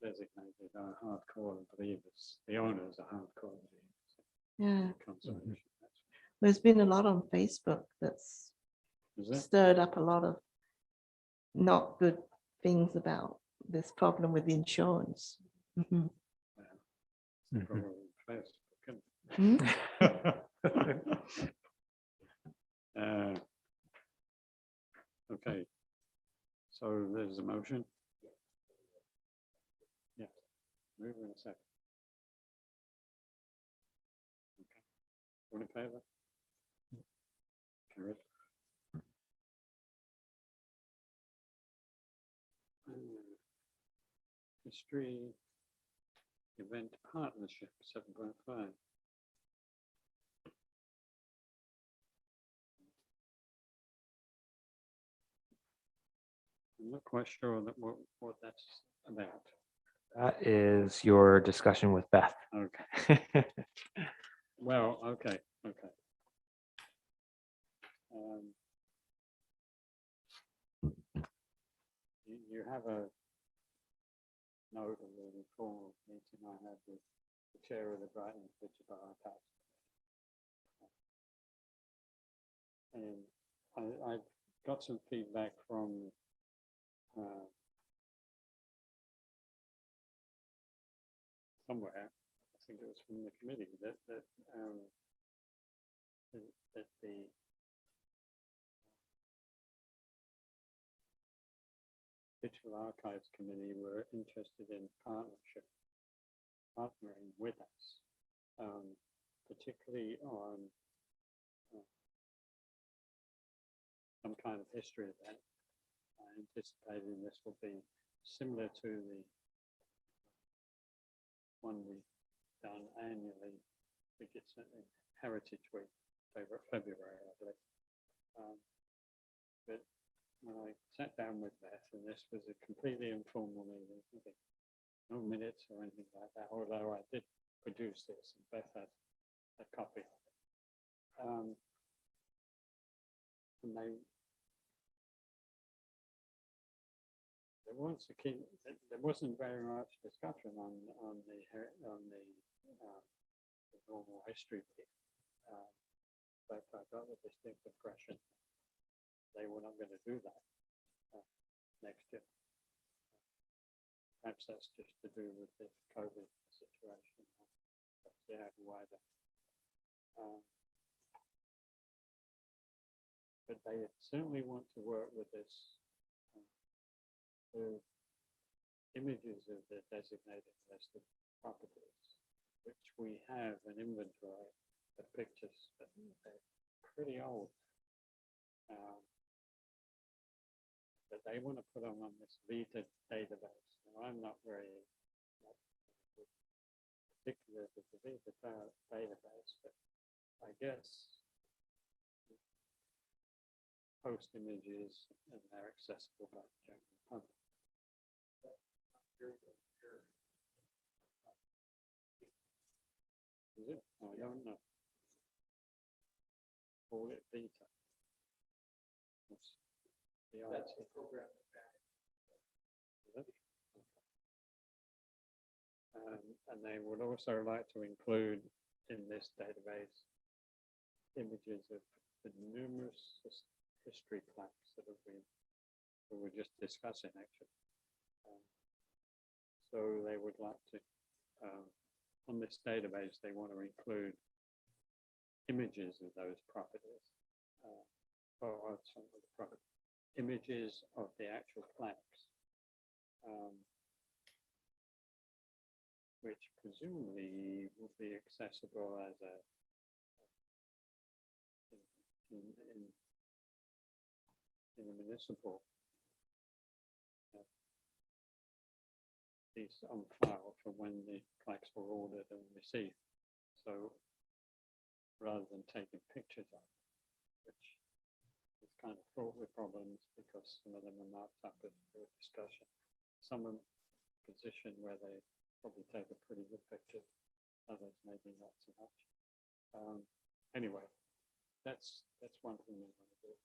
designated are hardcore believers. The owners are hardcore believers. Yeah, Conservation. there's been a lot on Facebook that's Is it? stirred up a lot of not good things about this problem with the insurance. Mhm. Probably first, couldn't Hmm? Uh, Okay, so there's a motion. Yeah, move in a second. Okay. All in favor? Carried. History event partnership 7.5. I'm not quite sure that what that's about. That is your discussion with Beth. Okay, well, okay. You have a note of the informal meeting I had with the chair of the Brighton Digital Archives. And I got some feedback from somewhere, I think it was from the committee, that the Digital Archives Committee were interested in partnering with us, particularly on some kind of history event. I anticipating this will be similar to the one we've done annually. I think it's in Heritage Week, February, I believe. But when I sat down with Beth, and this was a completely informal meeting, no minutes or anything like that, although I did produce this, and Beth had a copy of it. And there wasn't very much discussion on the normal history bit, but I got a distinct impression they were not going to do that next year. Perhaps that's just to do with the COVID situation. Yeah, wider. But they certainly want to work with this. The images of the designated list of properties, which we have an inventory of pictures, but they're pretty old. But they want to put them on this Vita database. Now, I'm not very particular with the Vita database, but I guess post images and they're accessible by the general public. Is it? I don't know. Call it Vita. What's the IT program? And they would also like to include in this database images of the numerous history plaques that we were just discussing, actually. So they would like to, on this database, they want to include images of those properties, images of the actual plaques, which presumably will be accessible as a in the municipal piece on file for when the plaques were ordered and received. So rather than taking pictures of it, which is kind of fraught with problems because some of them are marked up as for discussion. Some are positioned where they probably take a pretty good picture, others maybe not so much. Anyway, that's one thing we want to do.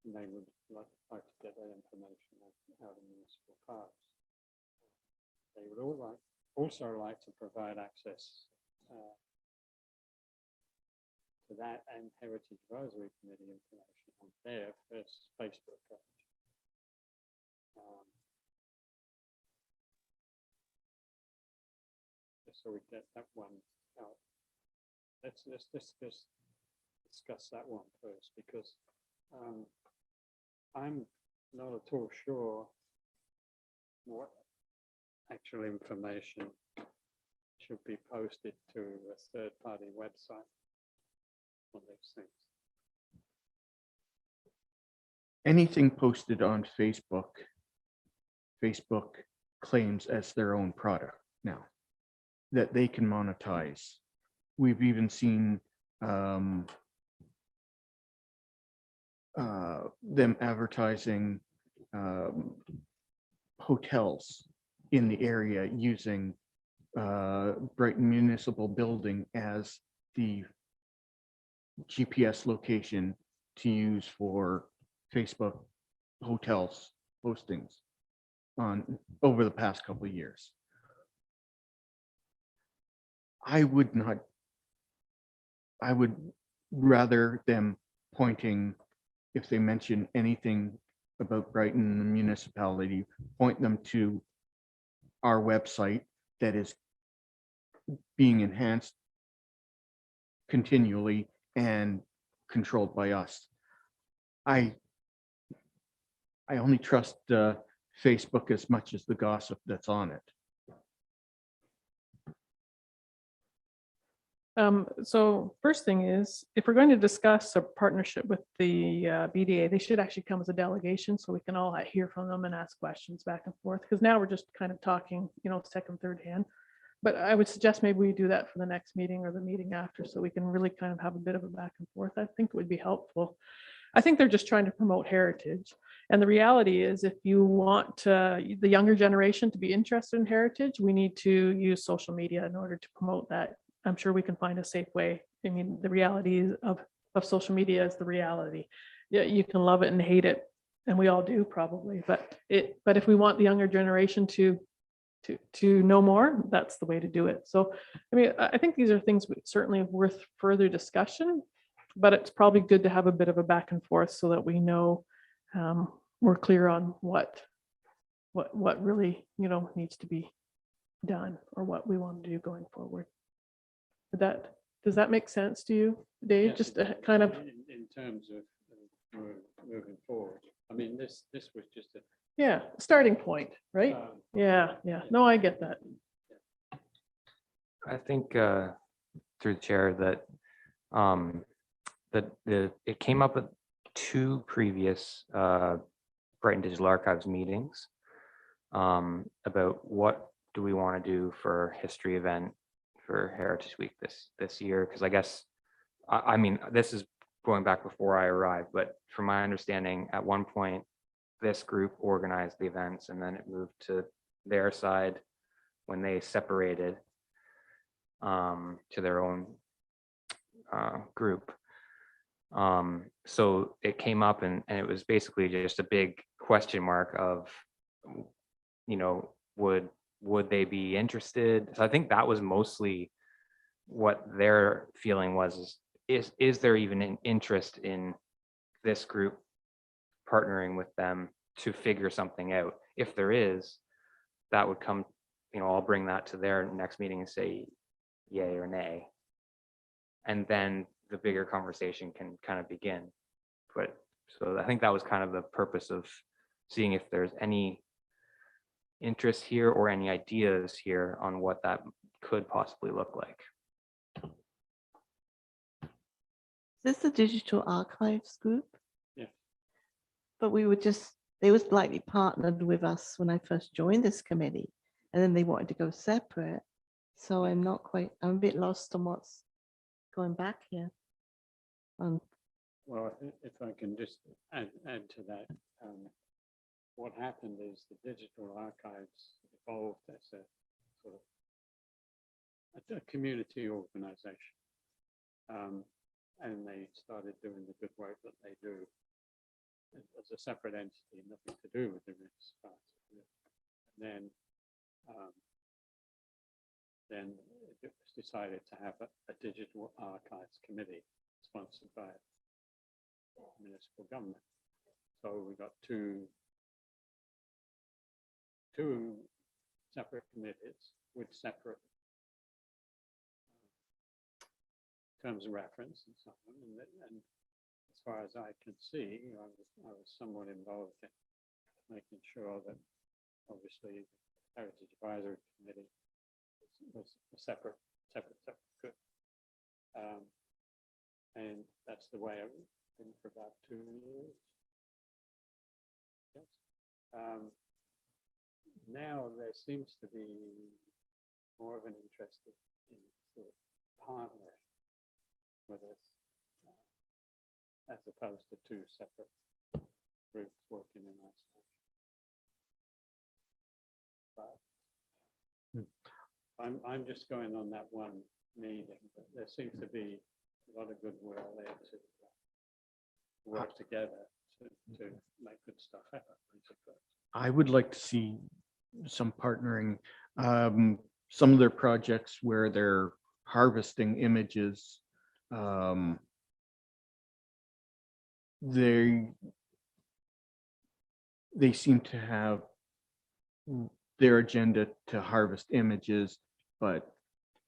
They would like to get that information out of municipal parks. They would also like to provide access to that and Heritage Advisory Committee information on their first Facebook page. so we get that one out. Let's discuss that one first, because I'm not at all sure what actual information should be posted to a third-party website on these things. Anything posted on Facebook, Facebook claims as their own product now that they can monetize. We've even seen them advertising hotels in the area using Brighton Municipal building as the GPS location to use for Facebook hotels postings on over the past couple of years. I would rather them pointing, if they mention anything about Brighton the municipality, point them to our website that is being enhanced continually and controlled by us. I only trust Facebook as much as the gossip that's on it. So first thing is, if we're going to discuss a partnership with the BDA, they should actually come as a delegation so we can all hear from them and ask questions back and forth. Because now we're just kind of talking, second, third hand. But I would suggest maybe we do that for the next meeting or the meeting after, so we can really kind of have a bit of a back and forth. I think it would be helpful. I think they're just trying to promote heritage. And the reality is, if you want the younger generation to be interested in heritage, we need to use social media in order to promote that. I'm sure we can find a safe way. I mean, the reality of social media is the reality. Yeah, you can love it and hate it, and we all do probably. But if we want the younger generation to know more, that's the way to do it. So, I mean, I think these are things certainly worth further discussion, but it's probably good to have a bit of a back and forth so that we know we're clear on what really needs to be done or what we want to do going forward. Does that make sense to you, Dave? Yes, Just to kind of in terms of moving forward. I mean, this was just a starting point, right? Yeah. No, I get that. I think through the chair that it came up at 2 previous Brighton Digital Archives meetings about what do we want to do for history event for Heritage Week this year, because I guess I mean, this is going back before I arrived, but from my understanding, at one point this group organized the events and then it moved to their side when they separated to their own group. So it came up and it was basically just a big question mark of, would they be interested? So I think that was mostly what their feeling was, is there even an interest in this group partnering with them to figure something out? If there is, that would come, I'll bring that to their next meeting and say yay or nay. And then the bigger conversation can kind of begin. But so I think that was kind of the purpose of seeing if there's any interest here or any ideas here on what that could possibly look like. Is this the Digital Archives group? Yeah. But they was slightly partnered with us when I first joined this committee, and then they wanted to go separate. So I'm a bit lost on what's going back here. Well, if I can just add to that, what happened is the Digital Archives evolved as a sort of a community organization, and they started doing the good work that they do as a separate entity, nothing to do with the municipality. And then it was decided to have a Digital Archives committee sponsored by municipal government. So we got two separate committees with separate terms of reference and so on. And as far as I can see, I was somewhat involved in making sure that obviously the Heritage Advisory Committee was a separate group. And that's the way it's been for about 2 years. Yes. Now there seems to be more of an interest in sort of partnering with us, as opposed to two separate groups working in isolation. But I'm just going on that one meeting, but there seems to be a lot of goodwill there to work together to make good stuff happen. I would like to see some partnering, some of their projects where they're harvesting images. They seem to have their agenda to harvest images, but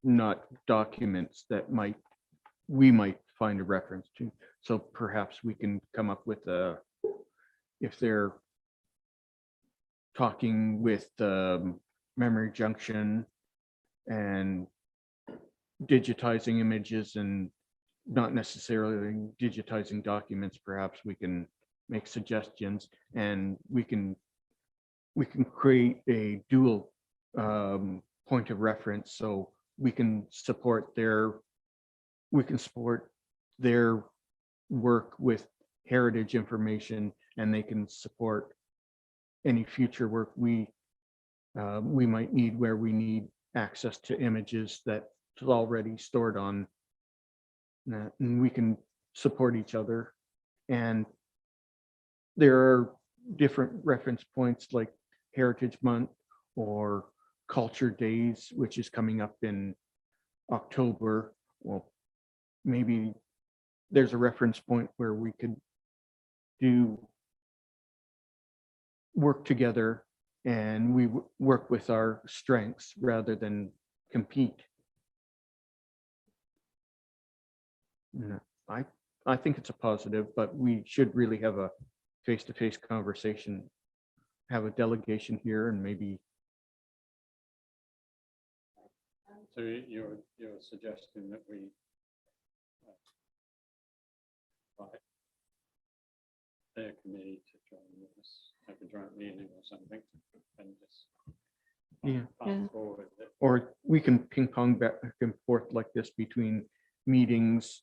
not documents that we might find a reference to. So perhaps we can come up with if they're talking with Memory Junction and digitizing images and not necessarily digitizing documents, perhaps we can make suggestions and we can create a dual point of reference, so we can support their work with heritage information, and they can support any future work we might need, where we need access to images that's already stored on that, and we can support each other. And there are different reference points like Heritage Month or Culture Days, which is coming up in October. Well, maybe there's a reference point where we could work together, and we work with our strengths rather than compete. I think it's a positive, but we should really have a face-to-face conversation, have a delegation here, and maybe. So you're suggesting that we invite their committee to join us, have a joint meeting or something, and just pass forward it. Or we can ping pong back and forth like this between meetings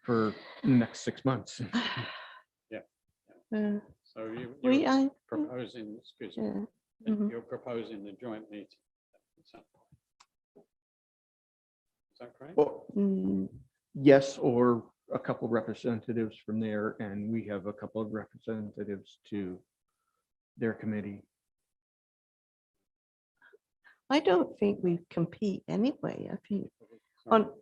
for the next 6 months. So I proposing, excuse me, yeah. Mhm. you're proposing the joint meeting at some point. Is that correct? Well, yes, or a couple representatives from there, and we have a couple of representatives to their committee. I don't think we compete anyway. I think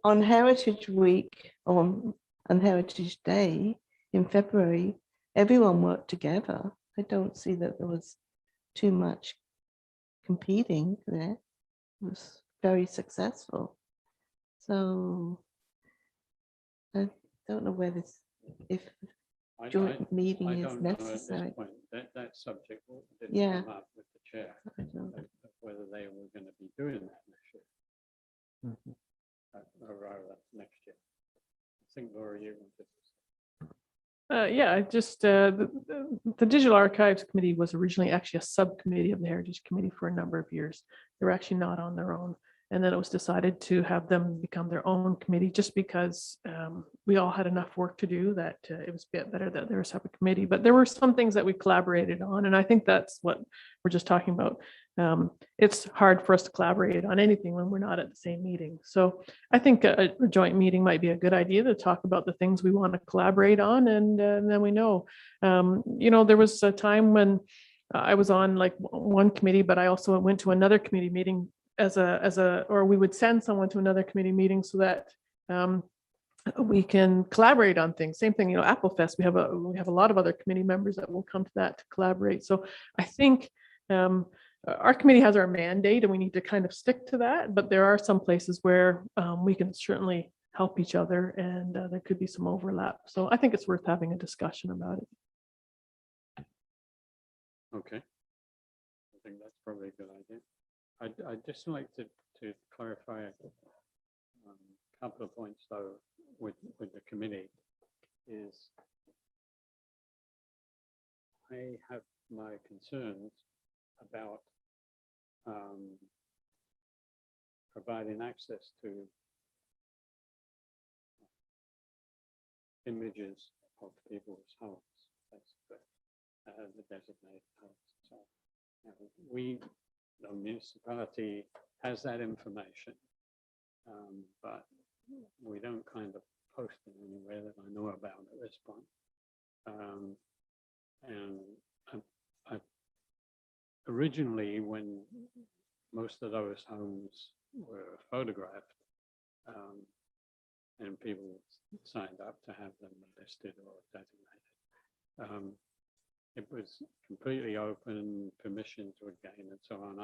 on Heritage Week and Heritage Day in February, everyone worked together. I don't see that there was too much competing there. It was very successful. So I don't know whether if joint meeting I is don't know at this necessary. point. That subject didn't Yeah. come up with the chair, I don't- of whether they were going to be doing that next year. Mhm. Or rather, next year. I think, Laura, you wanted to say. Yeah, just the Digital Archives Committee was originally actually a subcommittee of the Heritage Committee for a number of years. They were actually not on their own. And then it was decided to have them become their own committee, just because we all had enough work to do that it was a bit better that they're a separate committee. But there were some things that we collaborated on, and I think that's what we're just talking about. It's hard for us to collaborate on anything when we're not at the same meeting. So I think a joint meeting might be a good idea to talk about the things we want to collaborate on, and then we know. There was a time when I was on like one committee, but I also went to another committee meeting or we would send someone to another committee meeting so that we can collaborate on things. Same thing, Apple Fest, we have a lot of other committee members that will come to that to collaborate. So I think our committee has our mandate and we need to kind of stick to that, but there are some places where we can certainly help each other, and there could be some overlap. So I think it's worth having a discussion about it. Okay. I think that's probably a good idea. I'd just like to clarify a couple of points though with the committee is I have my concerns about providing access to images of people's homes, basically, the designated homes. So we, the municipality, has that information, but we don't kind of post it anywhere that I know about at this point. And I originally, when most of those homes were photographed, and people signed up to have them listed or designated, it was completely open, permissions were gained and so on.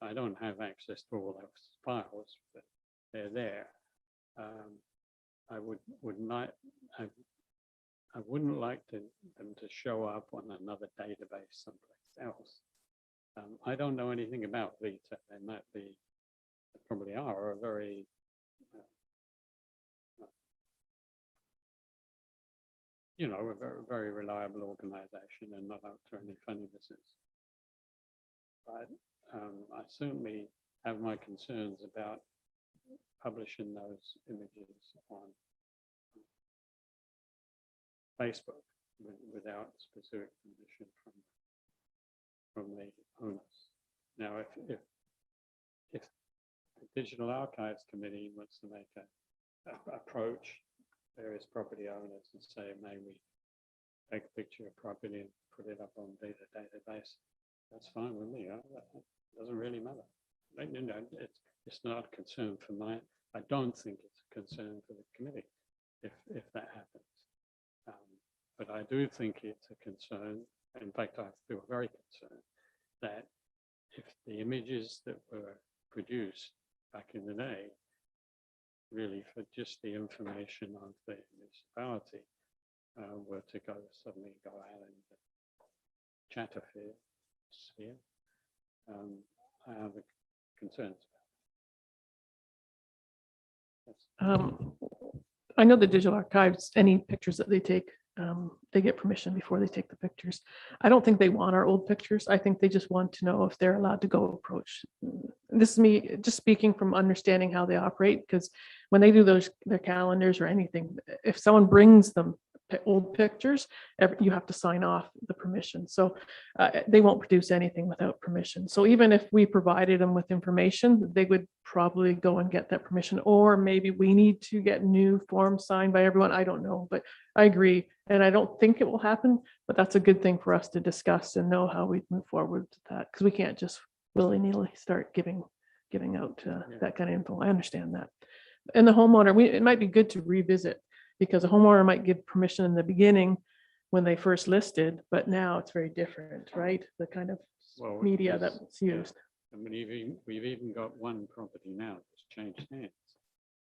I don't have access to all those files, but they're there. I wouldn't like them to show up on another database someplace else. I don't know anything about Vita. They might be, they probably are a very you know, a very, very reliable organization and not out to any funny business. But I certainly have my concerns about publishing those images on Facebook without specific permission from the owners. Now, if the Digital Archives Committee wants to make a approach various property owners and say, may we take a picture of property and put it up on data database, that's fine with me. It doesn't really matter. You know, it's not a concern for my, I don't think it's a concern for the committee if that happens. But I do think it's a concern. In fact, I feel very concerned that if the images that were produced back in the day, really for just the information of the municipality, were to suddenly go out in the chattersphere sphere, I have concerns about it. I know the Digital Archives, any pictures that they take, they get permission before they take the pictures. I don't think they want our old pictures. I think they just want to know if they're allowed to go approach. This is me just speaking from understanding how they operate, because when they do their calendars or anything, if someone brings them old pictures, you have to sign off the permission. So they won't produce anything without permission. So even if we provided them with information, they would probably go and get that permission, or maybe we need to get new forms signed by everyone. I don't know, but I agree. And I don't think it will happen, but that's a good thing for us to discuss and know how we move forward with that, because we can't just willy-nilly start giving out that kind of info. I understand that. And the homeowner, it might be good to revisit, because a homeowner might give permission in the beginning when they first listed, but now it's very different, right? The kind of media that's used. I mean, we've even got one property now that's changed hands.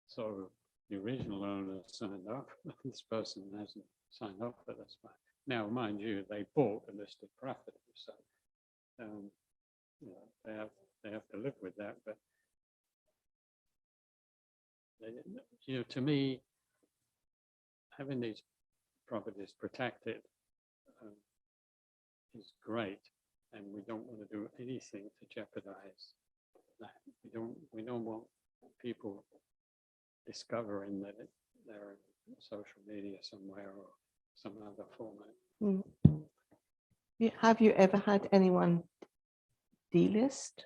So the original owner signed up. This person hasn't signed up for this one. Now, mind you, they bought a listed property, so you know, they have to live with that. But you know, to me, having these properties protected is great, and we don't want to do anything to jeopardize that. We don't want people discovering that they're in social media somewhere or some other format. Have you ever had anyone delist?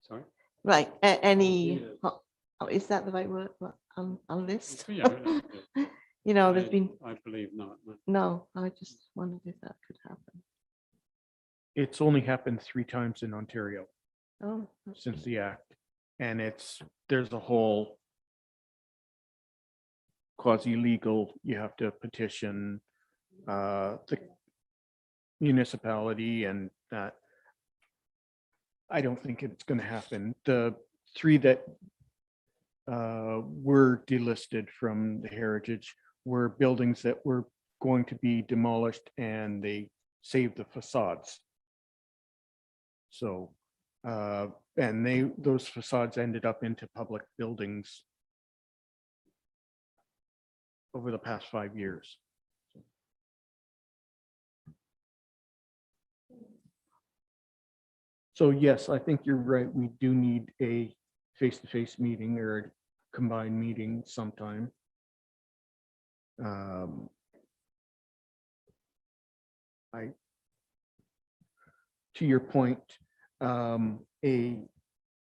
Sorry? Right, any, Delist. oh, is that the right word? Unlist? Yeah, You know, there's been, I believe not. no, I just wondered if that could happen. It's only happened 3 times in Ontario Oh, since the act. And there's a whole quasi-legal, you have to petition the municipality, and that I don't think it's going to happen. The 3 that were delisted from the heritage, were buildings that were going to be demolished, and they saved the facades. So, and those facades ended up into public buildings over the past 5 years. So yes, I think you're right. We do need a face-to-face meeting or a combined meeting sometime. To your point, a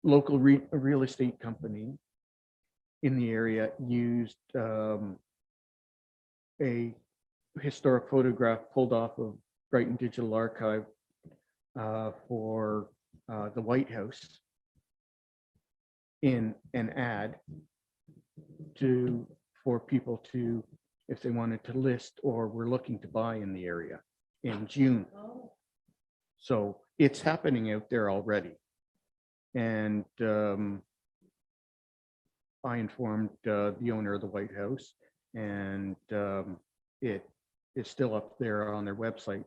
local real estate company in the area used a historic photograph pulled off of Brighton Digital Archive for the White House in an ad for people to, if they wanted to list or were looking to buy in the area in June. So it's happening out there already. And I informed the owner of the White House, and it is still up there on their website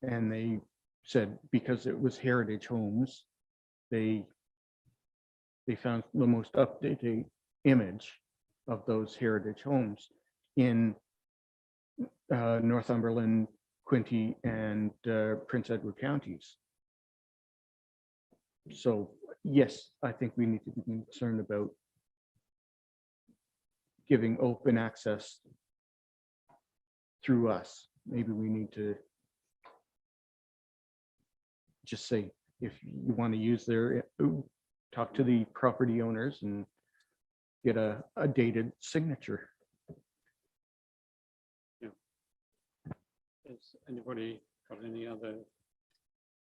and they said because it was heritage homes, they found the most up-to-date image of those heritage homes in Northumberland, Quinte, and Prince Edward counties. So yes, I think we need to be concerned about giving open access through us. Maybe we need to just say, if you want to use their, talk to the property owners and get a dated signature. Has anybody got any other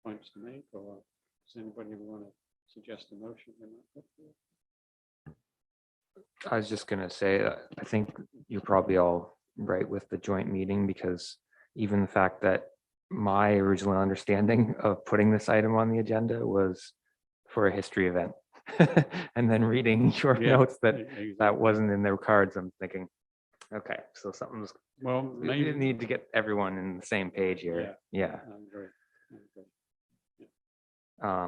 points to make, or does anybody want to suggest a motion? I was just gonna say, I think you're probably all right with the joint meeting, because even the fact that my original understanding of putting this item on the agenda was for a history event. And then reading your Yeah, notes that exactly. that wasn't in their cards, I'm thinking, okay, so something's, Well, we maybe need to get everyone in the same page here. Yeah. I agree.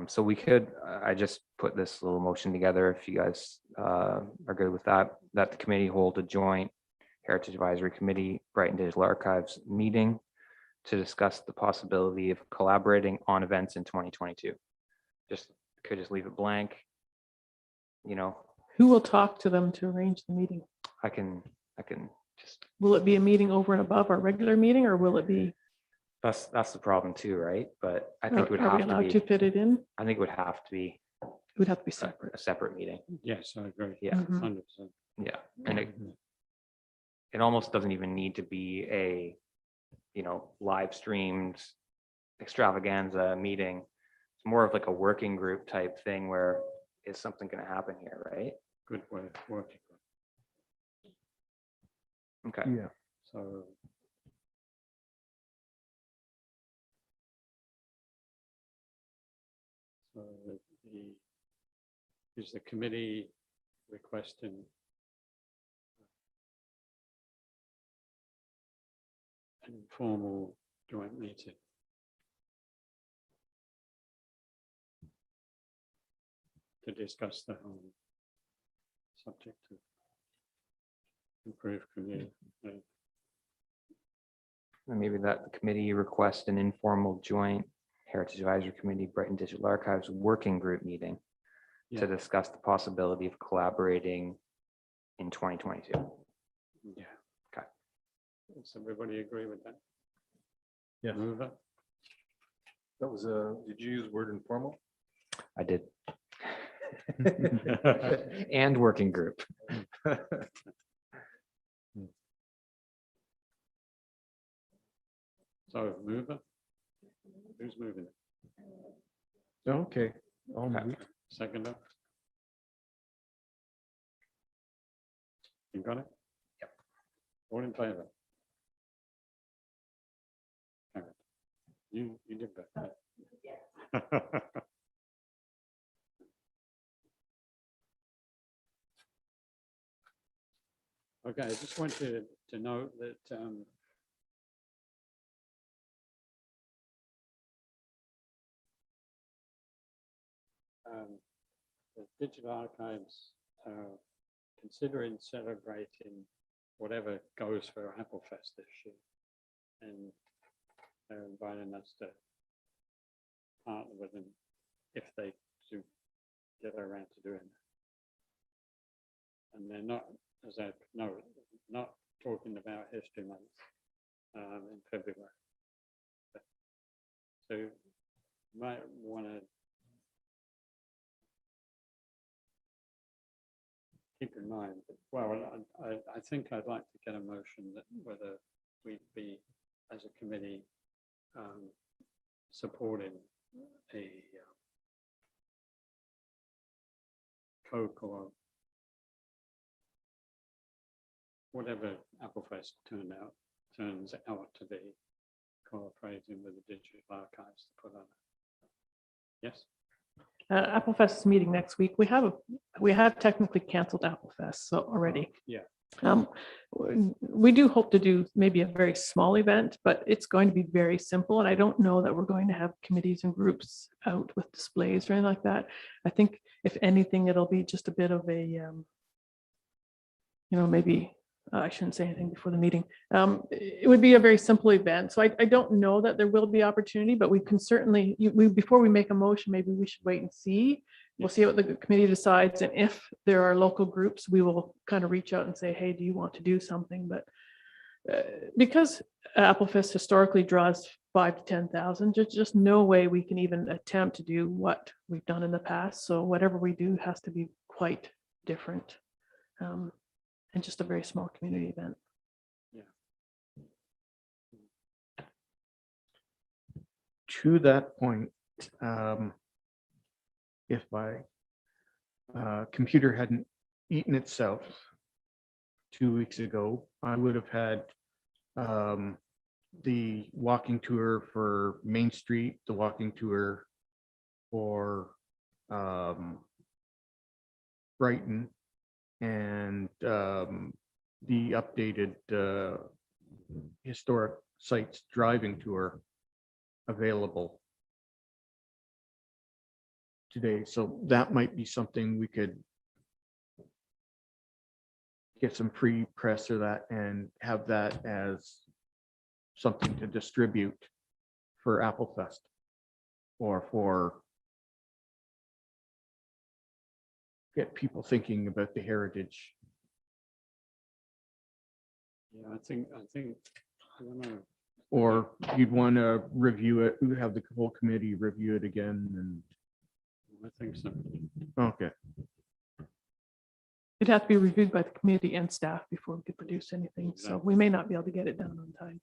So we could, I just put this little motion together, if you guys are good with that, that the committee hold a joint Heritage Advisory Committee, Brighton Digital Archives meeting to discuss the possibility of collaborating on events in 2022. Could just leave it blank. You know, Who will talk to them to arrange the meeting? I can just, Will it be a meeting over and above our regular meeting, or will it be? that's the problem too, right? But I think it would Are we have to allowed to be, fit it in? I think it would have to be It would have to be a separate. separate meeting. Yes, I agree. Yeah. Mhm. 100%. Yeah, and it almost doesn't even need to be a, live streamed extravaganza meeting. It's more of like a working group type thing where is something going to happen here, right? Good way of working. Okay. Yeah. So is the committee requesting an informal joint meeting to discuss the whole subject of improved community? And maybe that the committee request an informal joint Heritage Advisory Committee, Brighton Digital Archives working group meeting Yeah. to discuss the possibility of collaborating in 2022. Yeah. Okay. Does everybody agree with that? Yeah. Mover? That was did you use word informal? I did. And working group. So mover? Who's moving it? Okay. I'll Okay. move. Seconder? You got it? Yep. All in favor? Carried. You did that. Okay, I just want to note that the Digital Archives are considering celebrating whatever goes for Applefest this year. And they're inviting us to partner with them if they do get around to doing that. And they're not, as I know, not talking about History Month in February. So you might want to keep in mind, well, I think I'd like to get a motion that whether we'd be, as a committee, supporting a Coke or whatever Applefest turns out to be, cooperating with the Digital Archives to put on it. Yes? Applefest is meeting next week. We have technically canceled Applefest so already. Yeah. We do hope to do maybe a very small event, but it's going to be very simple. And I don't know that we're going to have committees and groups out with displays or anything like that. I think if anything, it'll be just a bit of a, maybe I shouldn't say anything before the meeting. It would be a very simple event. So I don't know that there will be opportunity, but we can certainly, before we make a motion, maybe we should wait and see. We'll see what the committee decides. And if there are local groups, we will kind of reach out and say, hey, do you want to do something? But because Applefest historically draws 5,000 to 10,000, there's just no way we can even attempt to do what we've done in the past. So whatever we do has to be quite different. And just a very small community event. Yeah. To that point, if my computer hadn't eaten itself 2 weeks ago, I would have had the walking tour for Main Street, the walking tour for Brighton, and the updated historic sites driving tour available today. So that might be something we could get some free press or that and have that as something to distribute for Applefest or for get people thinking about the heritage. Yeah, I think, I don't know. Or you'd want to review it, have the whole committee review it again and. I think so. Okay, It'd have to be reviewed by the committee and staff before we could produce anything. So Exactly. we may not be able to get it done on time.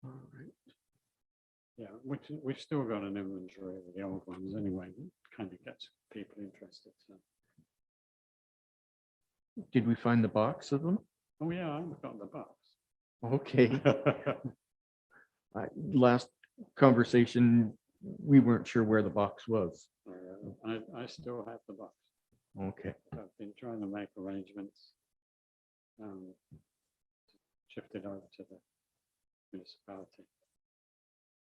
All right. Yeah, we've still got an inventory of the old ones anyway. Kind of gets people interested. So. did we find the box of them? Oh yeah, I've got the box. Okay. Last conversation, we weren't sure where the box was. I still have the box. Okay. I've been trying to make arrangements. Shift it over to the municipality.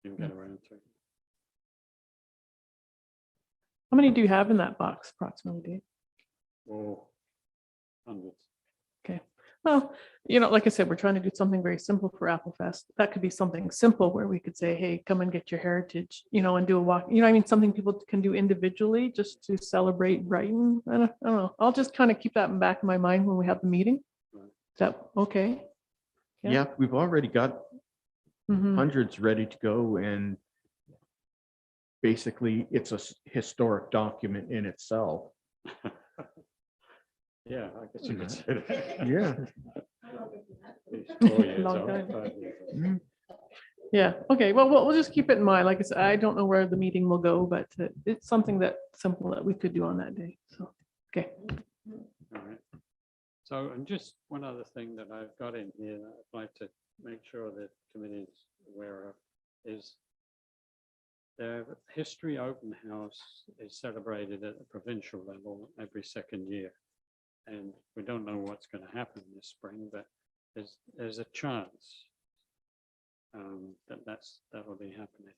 Didn't get around to it. How many do you have in that box approximately, Dave? Or hundreds. Okay. Well, like I said, we're trying to do something very simple for Applefest. That could be something simple where we could say, hey, come and get your heritage, and do a walk. I mean, something people can do individually just to celebrate Brighton. I don't know. I'll just kind of keep that in the back of my mind when we have the meeting. Right. Is that okay? Yeah. Yeah, we've already got Mhm. hundreds ready to go, and basically it's a historic document in itself. Yeah, I guess you could say that. Yeah. It's 4 years Long old, time. 5 years old. Mm. Yeah. Okay. Well, we'll just keep it in mind. Like I said, I don't know where the meeting will go, but it's something that simple that we could do on that day. So, okay. All right. So, and just one other thing that I've got in here that I'd like to make sure that committee is aware of is The History Open House is celebrated at the provincial level every second year. And we don't know what's going to happen this spring, but there's a chance that'll be happening.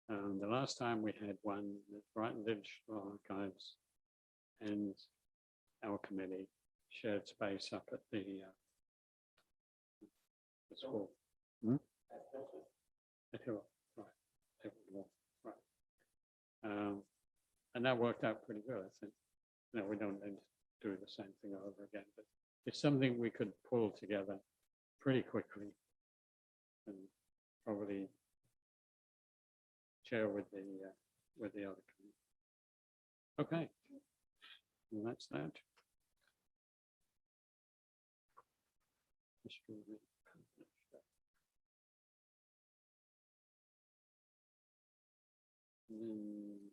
The last time we had one, the Brighton Digital Archives and our committee shared space up at the school. At Hill, right. Right. And that worked out pretty good, I think. No, we don't need to do the same thing over again, but it's something we could pull together pretty quickly and probably share with the other committee. Okay, well, that's that.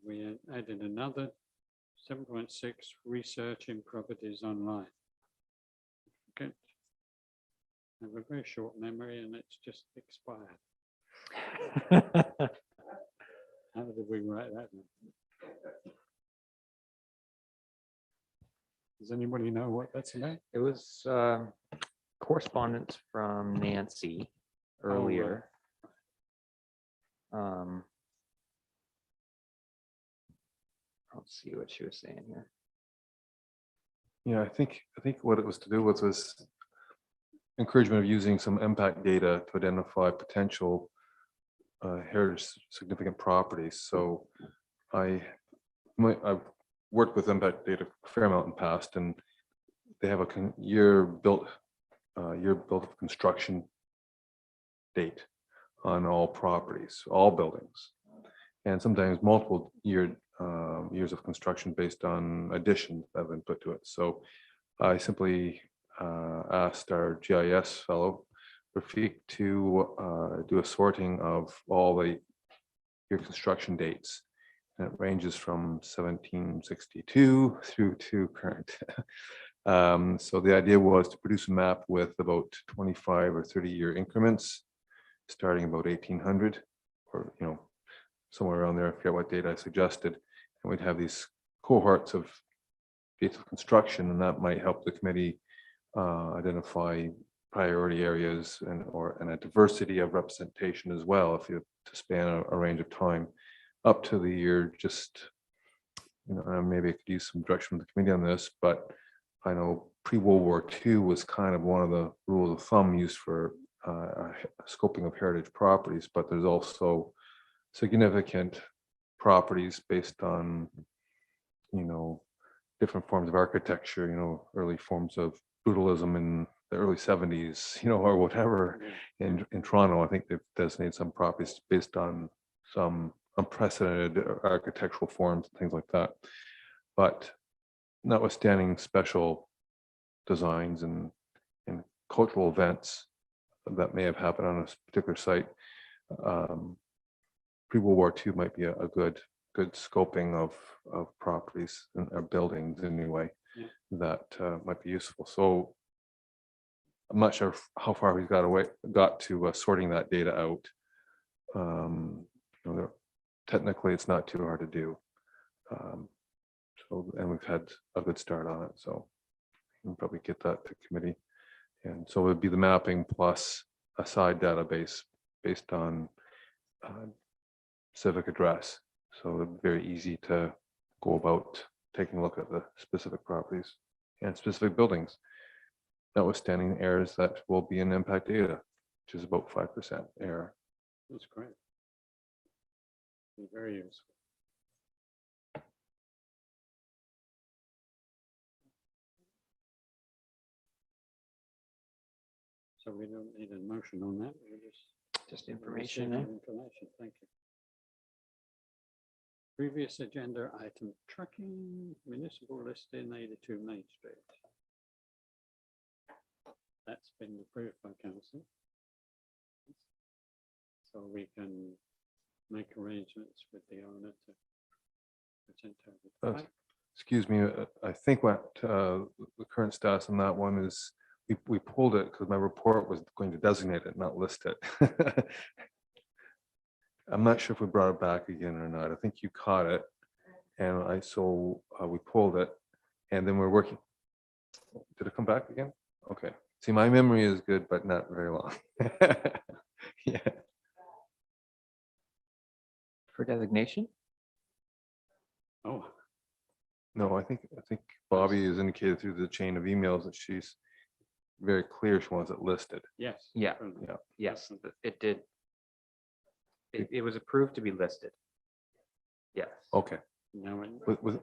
We added another 7.6 researching properties online. Okay. I have a very short memory and it's just expired. How did we write that down? Does anybody know what that's about? It was correspondence from Nancy earlier. Let's see what she was saying here. Yeah, I think what it was to do with was encouragement of using some impact data to identify potential heritage significant properties. So I've worked with impact data a fair amount in the past, and they have a year built of construction date on all properties, all buildings, and sometimes multiple years of construction based on additions that have been put to it. So I simply asked our GIS fellow, Rafik, to do a sorting of all the year construction dates. And it ranges from 1762 through to current. So the idea was to produce a map with about 25 or 30-year increments, starting about 1800, or somewhere around there. I forget what date I suggested. And we'd have these cohorts of dates of construction, and that might help the committee identify priority areas and a diversity of representation as well, if you to span a range of time up to the year. Just maybe I could use some direction from the committee on this, but I know pre-World War II was kind of one of the rules of thumb used for scoping of heritage properties, but there's also significant properties based on different forms of architecture, early forms of brutalism in the early 70s, or whatever. In Toronto, I think they've designated some properties based on some unprecedented architectural forms and things like that. But notwithstanding special designs and cultural events that may have happened on a particular site, pre-World War II might be a good scoping of properties or buildings anyway. Yeah. That might be useful. So I'm not sure how far we've got to sorting that data out. Technically, it's not too hard to do. And we've had a good start on it, so we can probably get that to committee. And so it would be the mapping plus a side database based on civic address. So it's very easy to go about taking a look at the specific properties and specific buildings, notwithstanding errors that will be in impact data, which is about 5% error. That's great. Very useful. So we don't need a motion on that. We Just information. receive information. Thank you. Previous agenda item: trucking municipal listing 82 Main Street. That's been approved by council, so we can make arrangements with the owner to present over. Excuse me, I think what the current status on that one is, we pulled it because my report was going to designate it, not list it. I'm not sure if we brought it back again or not. I think you caught it. And we pulled it and then we're working. Did it come back again? Okay. See, my memory is good, but not very long. Yeah. For designation? Oh, No, I think Bobby has indicated through the chain of emails that she's very clear she wants it listed. yes. Yeah. definitely. Yeah. Yes, it did. It was approved to be listed. Yes. Okay. Now, With,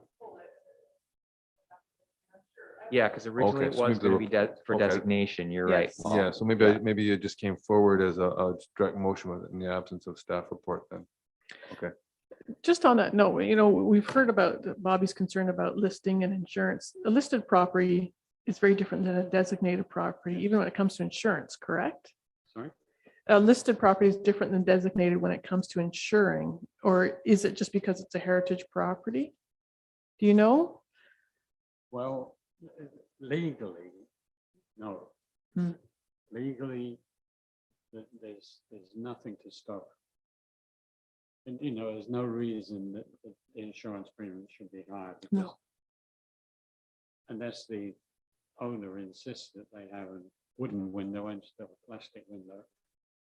Yeah, because originally Okay, it so was maybe going to be for okay. designation. You're right. Yes. Paul. yeah, so maybe, Yeah. maybe it just came forward as a direct motion with in the absence of staff report then. Okay. Just on that note, we've heard about Bobby's concern about listing and insurance. A listed property is very different than a designated property, even when it comes to insurance, correct? sorry, A listed property is different than designated when it comes to insuring, or is it just because it's a heritage property? Do you know? well, legally, no. Hmm. Legally, there's nothing to stop. And, there's no reason that the insurance premium should be higher. No. because Unless the owner insists that they have a wooden window instead of a plastic window.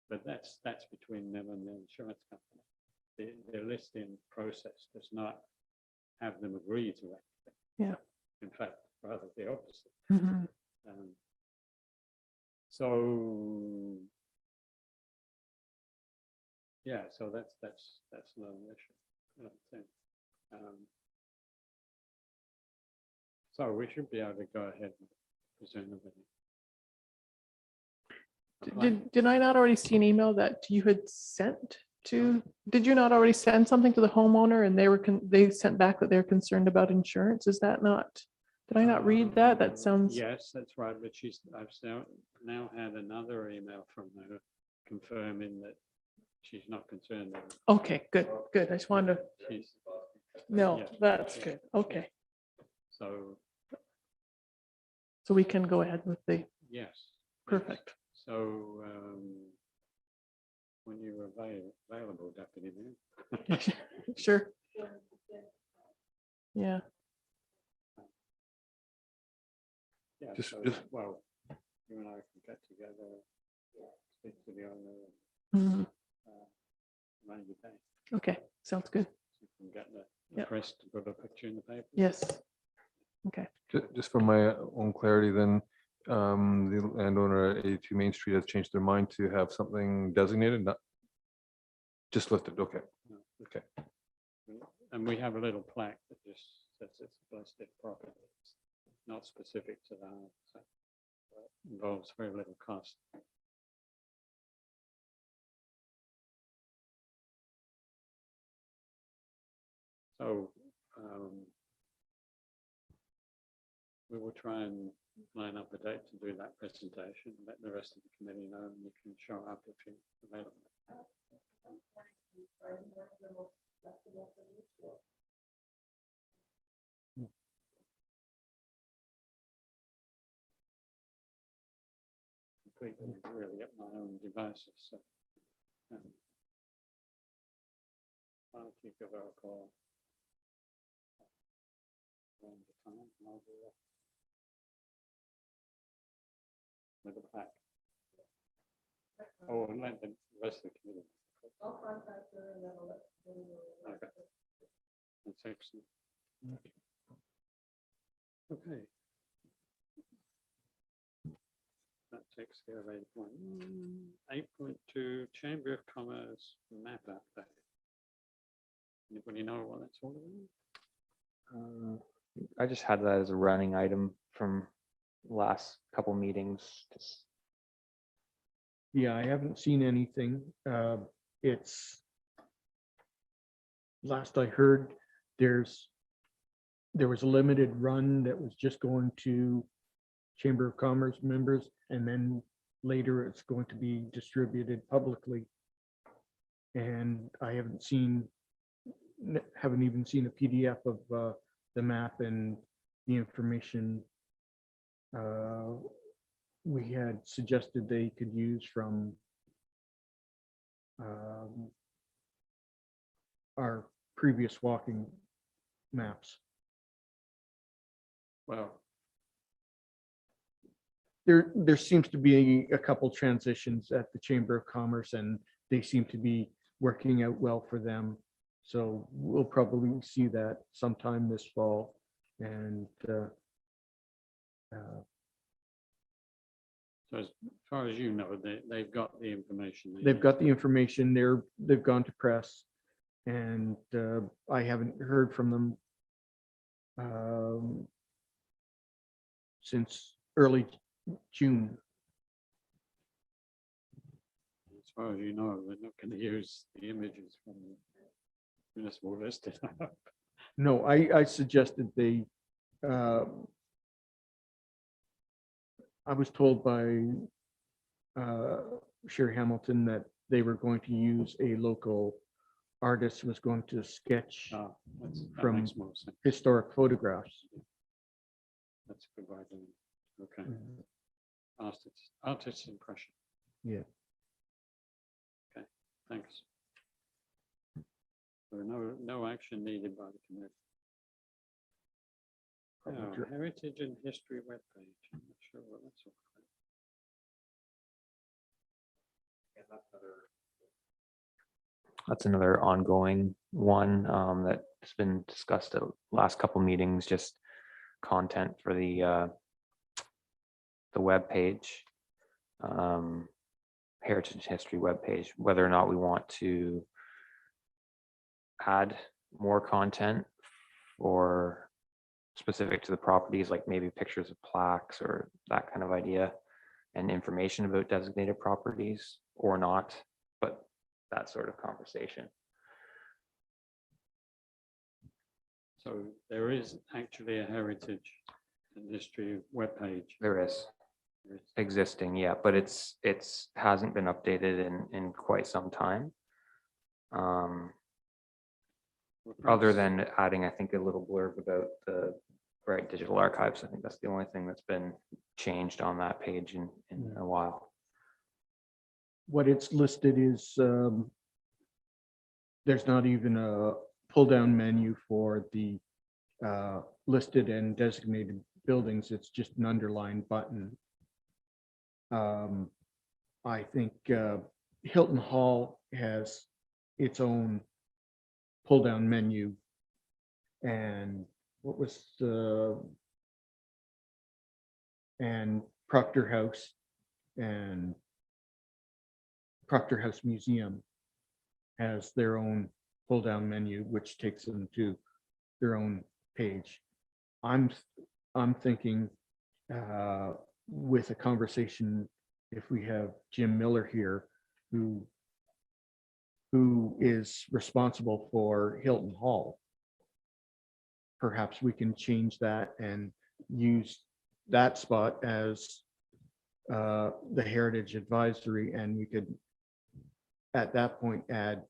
But that's between them and the insurance company. The listing process does not have them agree to it. Yeah. In fact, rather the opposite. Mhm. So yeah, so that's not an issue, I don't think. So we should be able to go ahead and presumably. Did I not already see an email that you had sent to? Did you not already send something to the homeowner and they sent back that they're concerned about insurance? Is that not? Did I not read that? That sounds. Yes, that's right, but I've now had another email from her confirming that she's not concerned. Okay, good. I just wanted to. She's, No, Yeah. that's good. Okay, so, so we can go ahead with the yes. perfect. So, when you're available, Deputy Mayor. Sure. Yeah. Yeah, Just- so, just- well, you and I can get together, speak to the owner, Mhm. run your day. Okay, sounds good. You can get the Yep. press to put a picture in the paper. Yes. Okay. Just for my own clarity, then, the landowner at 82 Main Street has changed their mind to have something designated, not just listed. Okay. Okay. And we have a little plaque that just says it's a plastic property. It's not specific to that. So it involves very little cost. So we will try and line up a date to do that presentation, let the rest of the committee know, and you can show up if you're available. Completely really at my own devices, so. I'll keep your roll call. One at a time, and I'll do that. With the plaque. Oh, and let the rest of the committee. Okay. That's excellent. Okay. That takes care of 8.1. 8.2, Chamber of Commerce map update. Anybody know what that's all about? I just had that as a running item from last couple meetings. Just Yeah, I haven't seen anything. It's, last I heard, there was a limited run that was just going to Chamber of Commerce members, and then later it's going to be distributed publicly. And I haven't even seen a PDF of the map and the information we had suggested they could use from our previous walking maps. Well, There seems to be a couple transitions at the Chamber of Commerce, and they seem to be working out well for them. So we'll probably see that sometime this fall. And so as far as you know, they've got the information. they they've need. got the information. They've gone to press, and I haven't heard from them since early June. As far as you know, they're not going to use the images from the municipal listed. No, I suggested they, I was told by Sherry Hamilton that they were going to use a local artist who was going to sketch That From- makes more sense. historic photographs. That's a good idea. Okay. Artist's impression. Yeah. Okay, thanks. So no action needed by the committee. Heritage and History webpage. I'm not sure what that's all about. That's another ongoing one that's been discussed at last couple meetings, just content for the web page, Heritage History webpage, whether or not we want to add more content or specific to the properties, like maybe pictures of plaques or that kind of idea, and information about designated properties or not, but that sort of conversation. So there is actually a Heritage and History webpage. There is existing, yeah, but it's hasn't been updated in quite some time. Other than adding, I think, a little blurb about the Bright Digital Archives. I think that's the only thing that's been changed on that page in a while. What it's listed is, there's not even a pull-down menu for the listed and designated buildings. It's just an underlined button. I think Hilton Hall has its own pull-down menu. And what was and Proctor House and Proctor House Museum has their own pull-down menu, which takes them to their own page. I'm thinking with a conversation, if we have Jim Miller here, who is responsible for Hilton Hall, perhaps we can change that and use that spot as the Heritage Advisory, and we could at that point add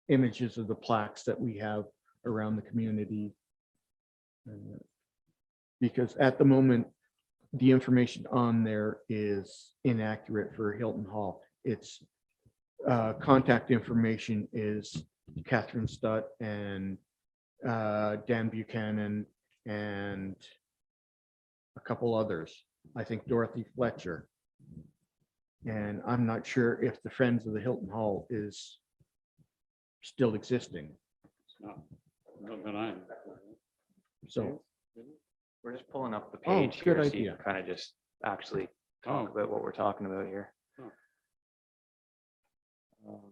images of the plaques that we have around the community. Because at the moment, the information on there is inaccurate for Hilton Hall. Its contact information is Catherine Stutt and Dan Buchanan and a couple others. I think Dorothy Fletcher. And I'm not sure if the Friends of the Hilton Hall is still existing. It's not that I. So, We're just pulling up the Oh, page good here, so you idea. can kind of just actually talk Oh. about what we're talking about here. Oh.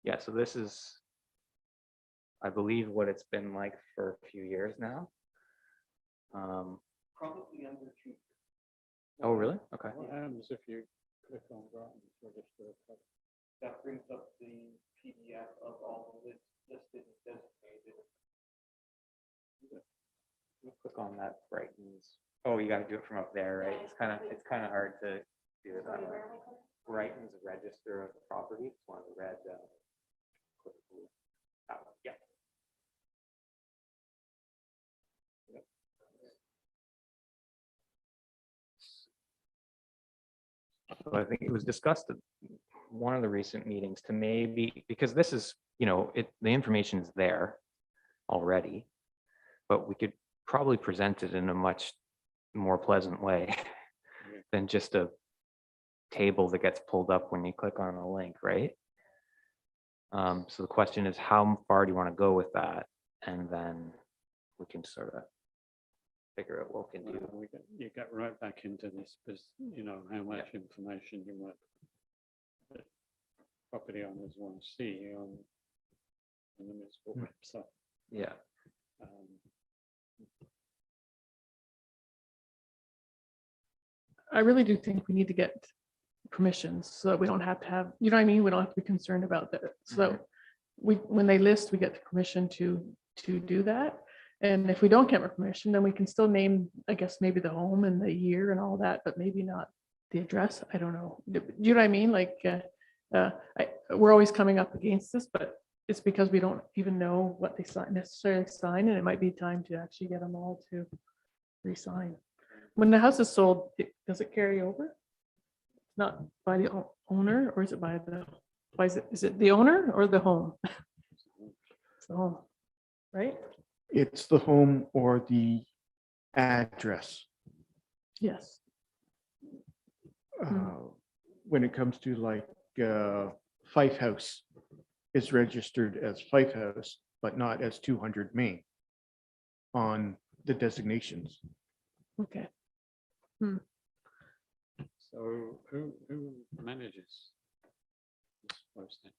Yeah, so this is, I believe, what it's been like for a few years now. probably under two. Oh, really? Okay. What happens if you click on Groton's register? That brings up the PDF of all the listed and designated. Click on that Brighton's. Oh, you got to do it from up there, right? It's kind of hard to do it that way. Brighton's register of the property. It's one of the red. That one, yeah. So I think it was discussed one of the recent meetings to maybe, because this is, the information is there already, but we could probably present it in a much more pleasant way than just a table that gets pulled up when you click on a link, right? So the question is, how far do you want to go with that? And then we can sort of figure out what we can do. You get right back into this, how much information you want that property owners want to see on the municipal website. Yeah. I really do think we need to get permissions so that we don't have to have, you know what I mean? We don't have to be concerned about that. So when they list, we get the permission to do that. And if we don't get permission, then we can still name, I guess, maybe the home and the year and all that, but maybe not the address. I don't know. Do you know what I mean? Like, we're always coming up against this, but it's because we don't even know what they necessarily sign, and it might be time to actually get them all to re-sign. When the house is sold, does it carry over? Not by the owner, or is it by the, is it the owner or the home? It's the home, right? It's the home or the address. Yes. When it comes to like Fife House, is registered as Fife House, but not as 200 Main on the designations. Okay. So who manages this posting?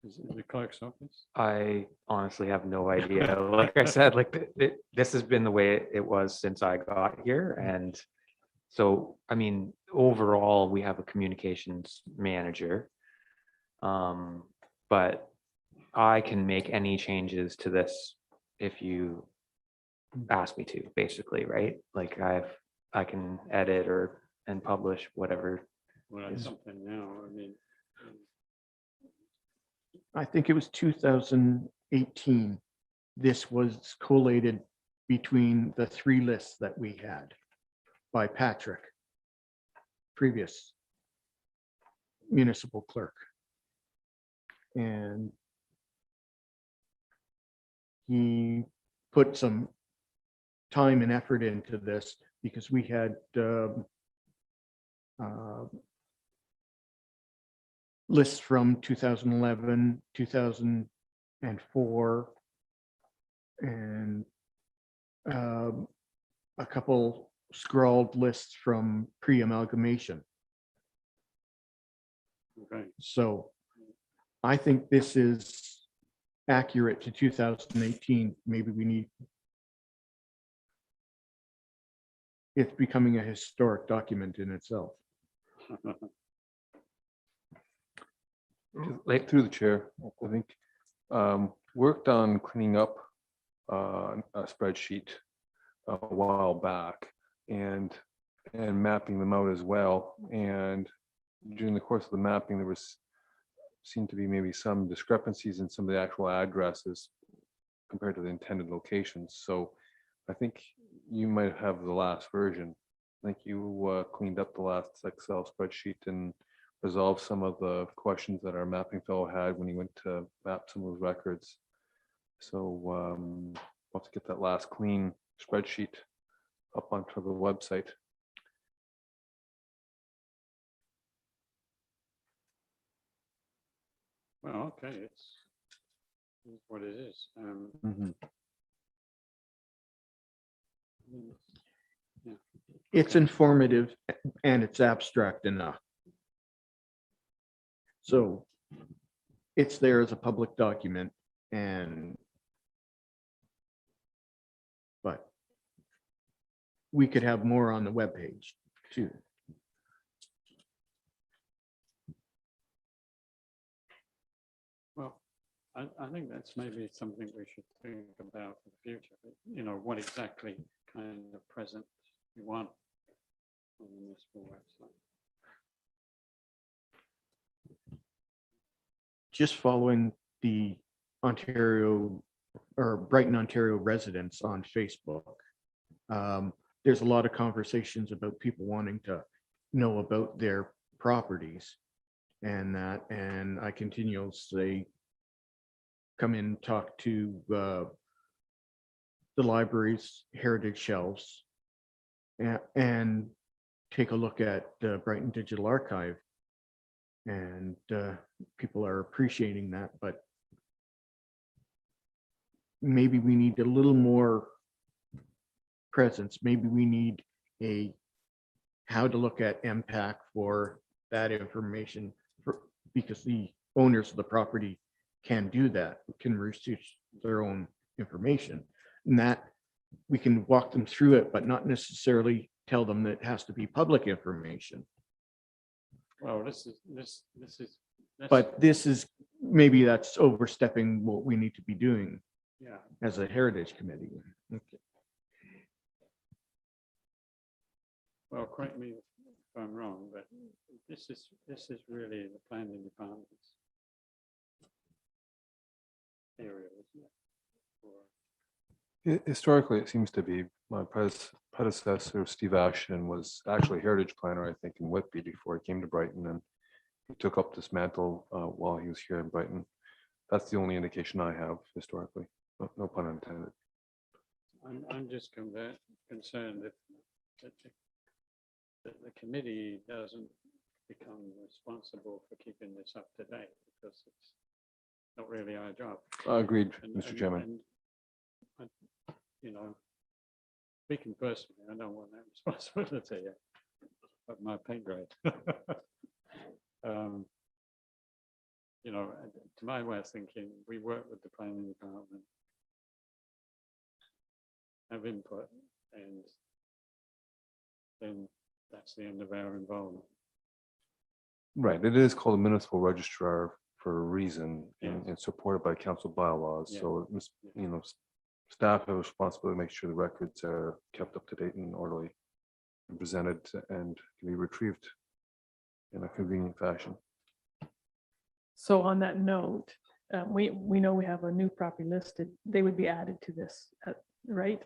Is it the clerk's office? I honestly have no idea. Like I said, this has been the way it was since I got here. And so, I mean, overall, we have a communications manager. But I can make any changes to this if you ask me to, basically, right? Like I can edit and publish whatever. Well, that's something now, I mean. I think it was 2018. This was collated between the three lists that we had by Patrick, previous municipal clerk. And he put some time and effort into this because we had lists from 2011, 2004, and a couple scrawled lists from pre-amalgamation. Okay. So I think this is accurate to 2018. Maybe we need, it's becoming a historic document in itself. Through the chair, I think, worked on cleaning up a spreadsheet a while back and mapping them out as well. And during the course of the mapping, there seemed to be maybe some discrepancies in some of the actual addresses compared to the intended locations. So I think you might have the last version. I think you cleaned up the last Excel spreadsheet and resolved some of the questions that our mapping fellow had when he went to map some of those records. So we'll have to get that last clean spreadsheet up onto the website. Well, okay, it's what it is. Yeah. It's informative and it's abstract enough. So it's there as a public document, but we could have more on the webpage too. Well, I think that's maybe something we should think about in the future. What exactly kind of present you want on the municipal website. Just following the Ontario or Brighton, Ontario residents on Facebook. There's a lot of conversations about people wanting to know about their properties. and that, and I continuously come in, talk to the library's heritage shelves and take a look at Brighton Digital Archive. And people are appreciating that, but maybe we need a little more presence. Maybe we need how to look at MPAC for that information, because the owners of the property can do that, can research their own information. And that we can walk them through it, but not necessarily tell them that it has to be public information. Well, But this is, maybe that's overstepping what we need to be doing yeah, as a heritage committee. Okay. well, correct me if I'm wrong, but this is really the planning department's area, isn't it? Or- Historically, it seems to be. My predecessor, Steve Ashton, was actually a heritage planner, I think, in Whitby before he came to Brighton, and he took up this mantle while he was here in Brighton. That's the only indication I have historically. No pun intended. I'm just concerned that the committee doesn't become responsible for keeping this up to date, because it's not really our job. Agreed, And- Mr. and- Chairman. and you know, speaking personally, I don't want that responsibility of my pay grade. You know, to my way of thinking, we work with the planning department, have input, and then that's the end of our involvement. Right, it is called a municipal registrar for a reason, and Yes. it's supported by council bylaws. Yeah. So, you know, staff have a responsibility to make sure the records are kept up to date and orderly and presented and can be retrieved in a convenient fashion. So on that note, we know we have a new property listed. They would be added to this, right?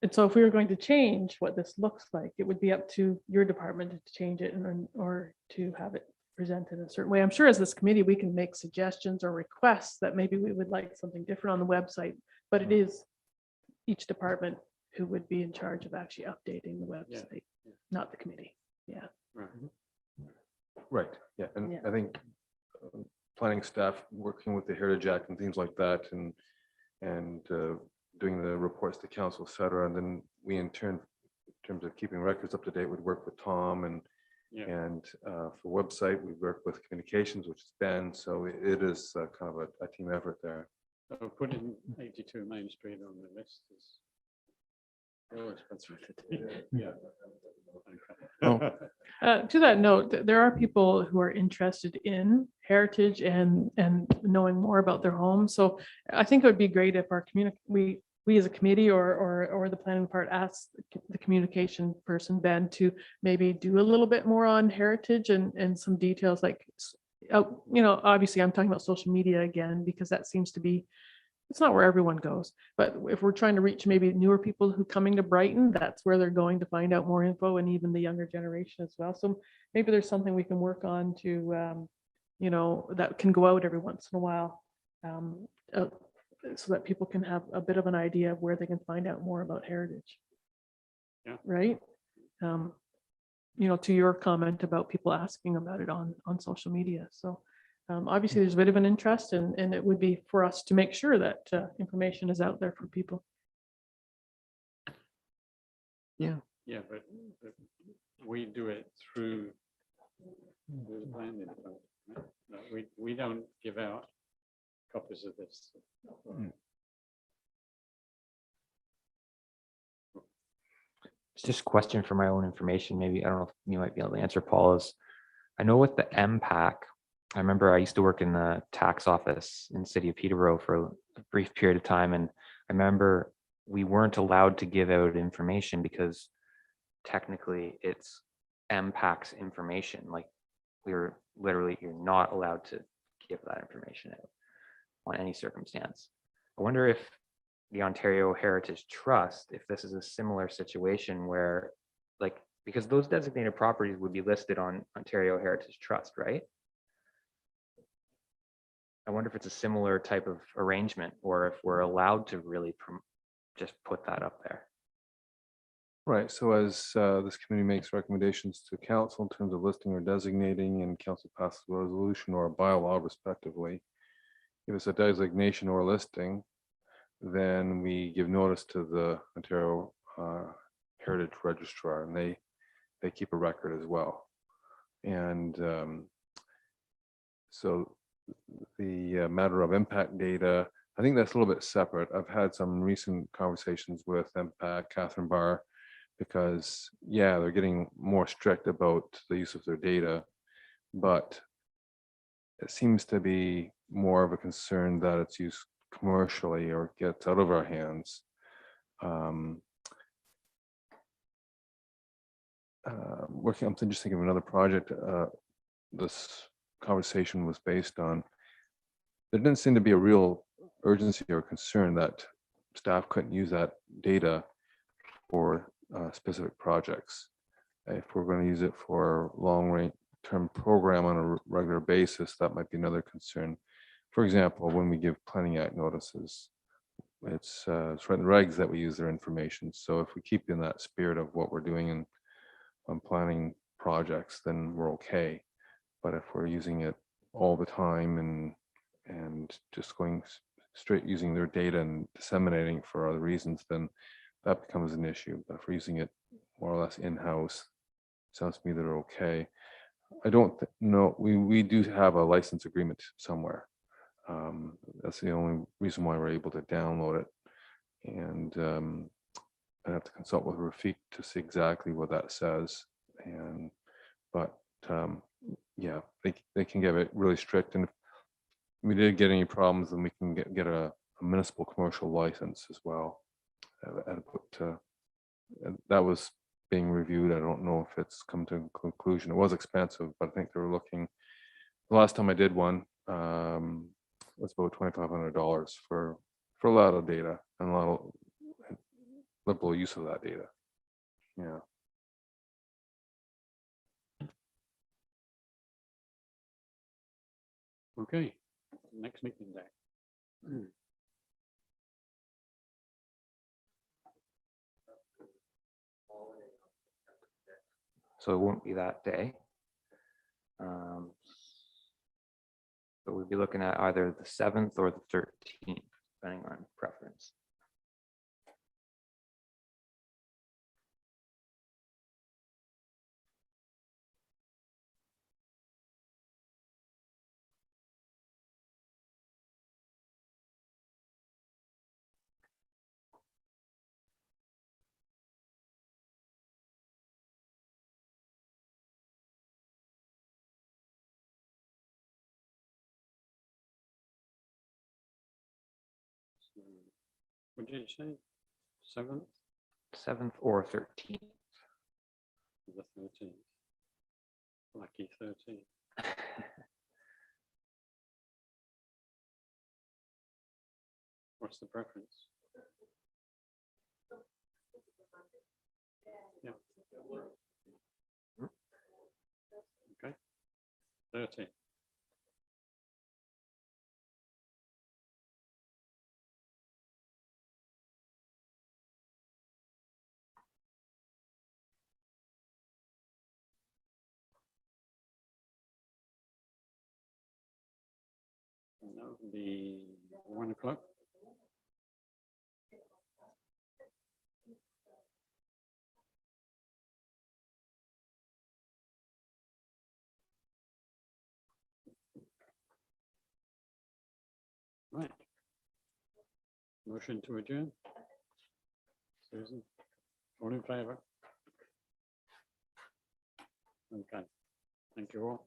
And so if we were going to change what this looks like, it would be up to your department to change it or to have it presented a certain way. I'm sure as this committee, we can make suggestions or requests that maybe we would like something different on the website, but it is each department who would be in charge of actually updating the website, yeah. not the committee. Yeah. Right. Right, yeah, and Yeah. I think planning staff working with the Heritage Act and things like that, and doing the reports to council, et cetera, and then we in turn, in terms of keeping records up to date, would work with Tom, and Yeah. for website, we work with communications, which is Ben, so it is kind of a team effort there. So putting 82 Main Street on the list is your responsibility. Yeah. Oh. To that note, there are people who are interested in heritage and knowing more about their home. So I think it would be great if our we as a committee or the planning part asks the communication person, Ben, to maybe do a little bit more on heritage and some details like, you know, obviously I'm talking about social media again, because that seems to be, it's not where everyone goes, but if we're trying to reach maybe newer people who coming to Brighton, that's where they're going to find out more info, and even the younger generation as well. So maybe there's something we can work on to, you know, that can go out every once in a while, so that people can have a bit of an idea of where they can find out more about heritage. Yeah. Right. You know, to your comment about people asking about it on social media. So obviously there's a bit of an interest, and it would be for us to make sure that information is out there for people. Yeah, but we do it through the planning department. Right? No, we don't give out copies of this. It's just a question for my own information. Maybe, I don't know if you might be able to answer, Paul, is I know with the MPAC, I remember I used to work in the tax office in the city of Peterborough for a brief period of time. And I remember we weren't allowed to give out information because technically it's MPAC's information. Like you're not allowed to give that information out on any circumstance. I wonder if the Ontario Heritage Trust, if this is a similar situation where, like, Because those designated properties would be listed on Ontario Heritage Trust, right? I wonder if it's a similar type of arrangement, or if we're allowed to really just put that up there. Right, so as this committee makes recommendations to council in terms of listing or designating, and council passes a resolution or a bylaw respectively, if it's a designation or listing, then we give notice to the Ontario Heritage Registrar, and they keep a record as well. And so the matter of impact data, I think that's a little bit separate. I've had some recent conversations with Impact, Catherine Barr, because yeah, they're getting more strict about the use of their data, but it seems to be more of a concern that it's used commercially or gets out of our hands. I'm just thinking of another project this conversation was based on. There didn't seem to be a real urgency or concern that staff couldn't use that data for specific projects. If we're going to use it for long-range term program on a regular basis, that might be another concern. For example, when we give Planning Act notices, it's right in the regs that we use their information. So if we keep in that spirit of what we're doing on planning projects, then we're okay. But if we're using it all the time and just going straight using their data and disseminating for other reasons, then that becomes an issue. But if we're using it more or less in-house, sounds to me that are okay. I don't know, we do have a license agreement somewhere. That's the only reason why we're able to download it. And I have to consult with Rafik to see exactly what that says. But yeah, they can get it really strict. And if we did get any problems, then we can get a municipal commercial license as well. That was being reviewed. I don't know if it's come to a conclusion. It was expensive, but I think they were looking, the last time I did one, it was about $2,500 for a lot of data and a lot of liberal use of that data. Yeah. Okay, next meeting day. So it won't be that day. But we'd be looking at either the 7th or the 13th, depending on preference. So, what did you say? 7th, 7th or 13th. the 13th. Lucky 13th. What's the preference? Yeah. Okay. 13th. And that would be 1 o'clock. Right. Motion to adjourn. Susan, all in favor? Okay. Thank you all.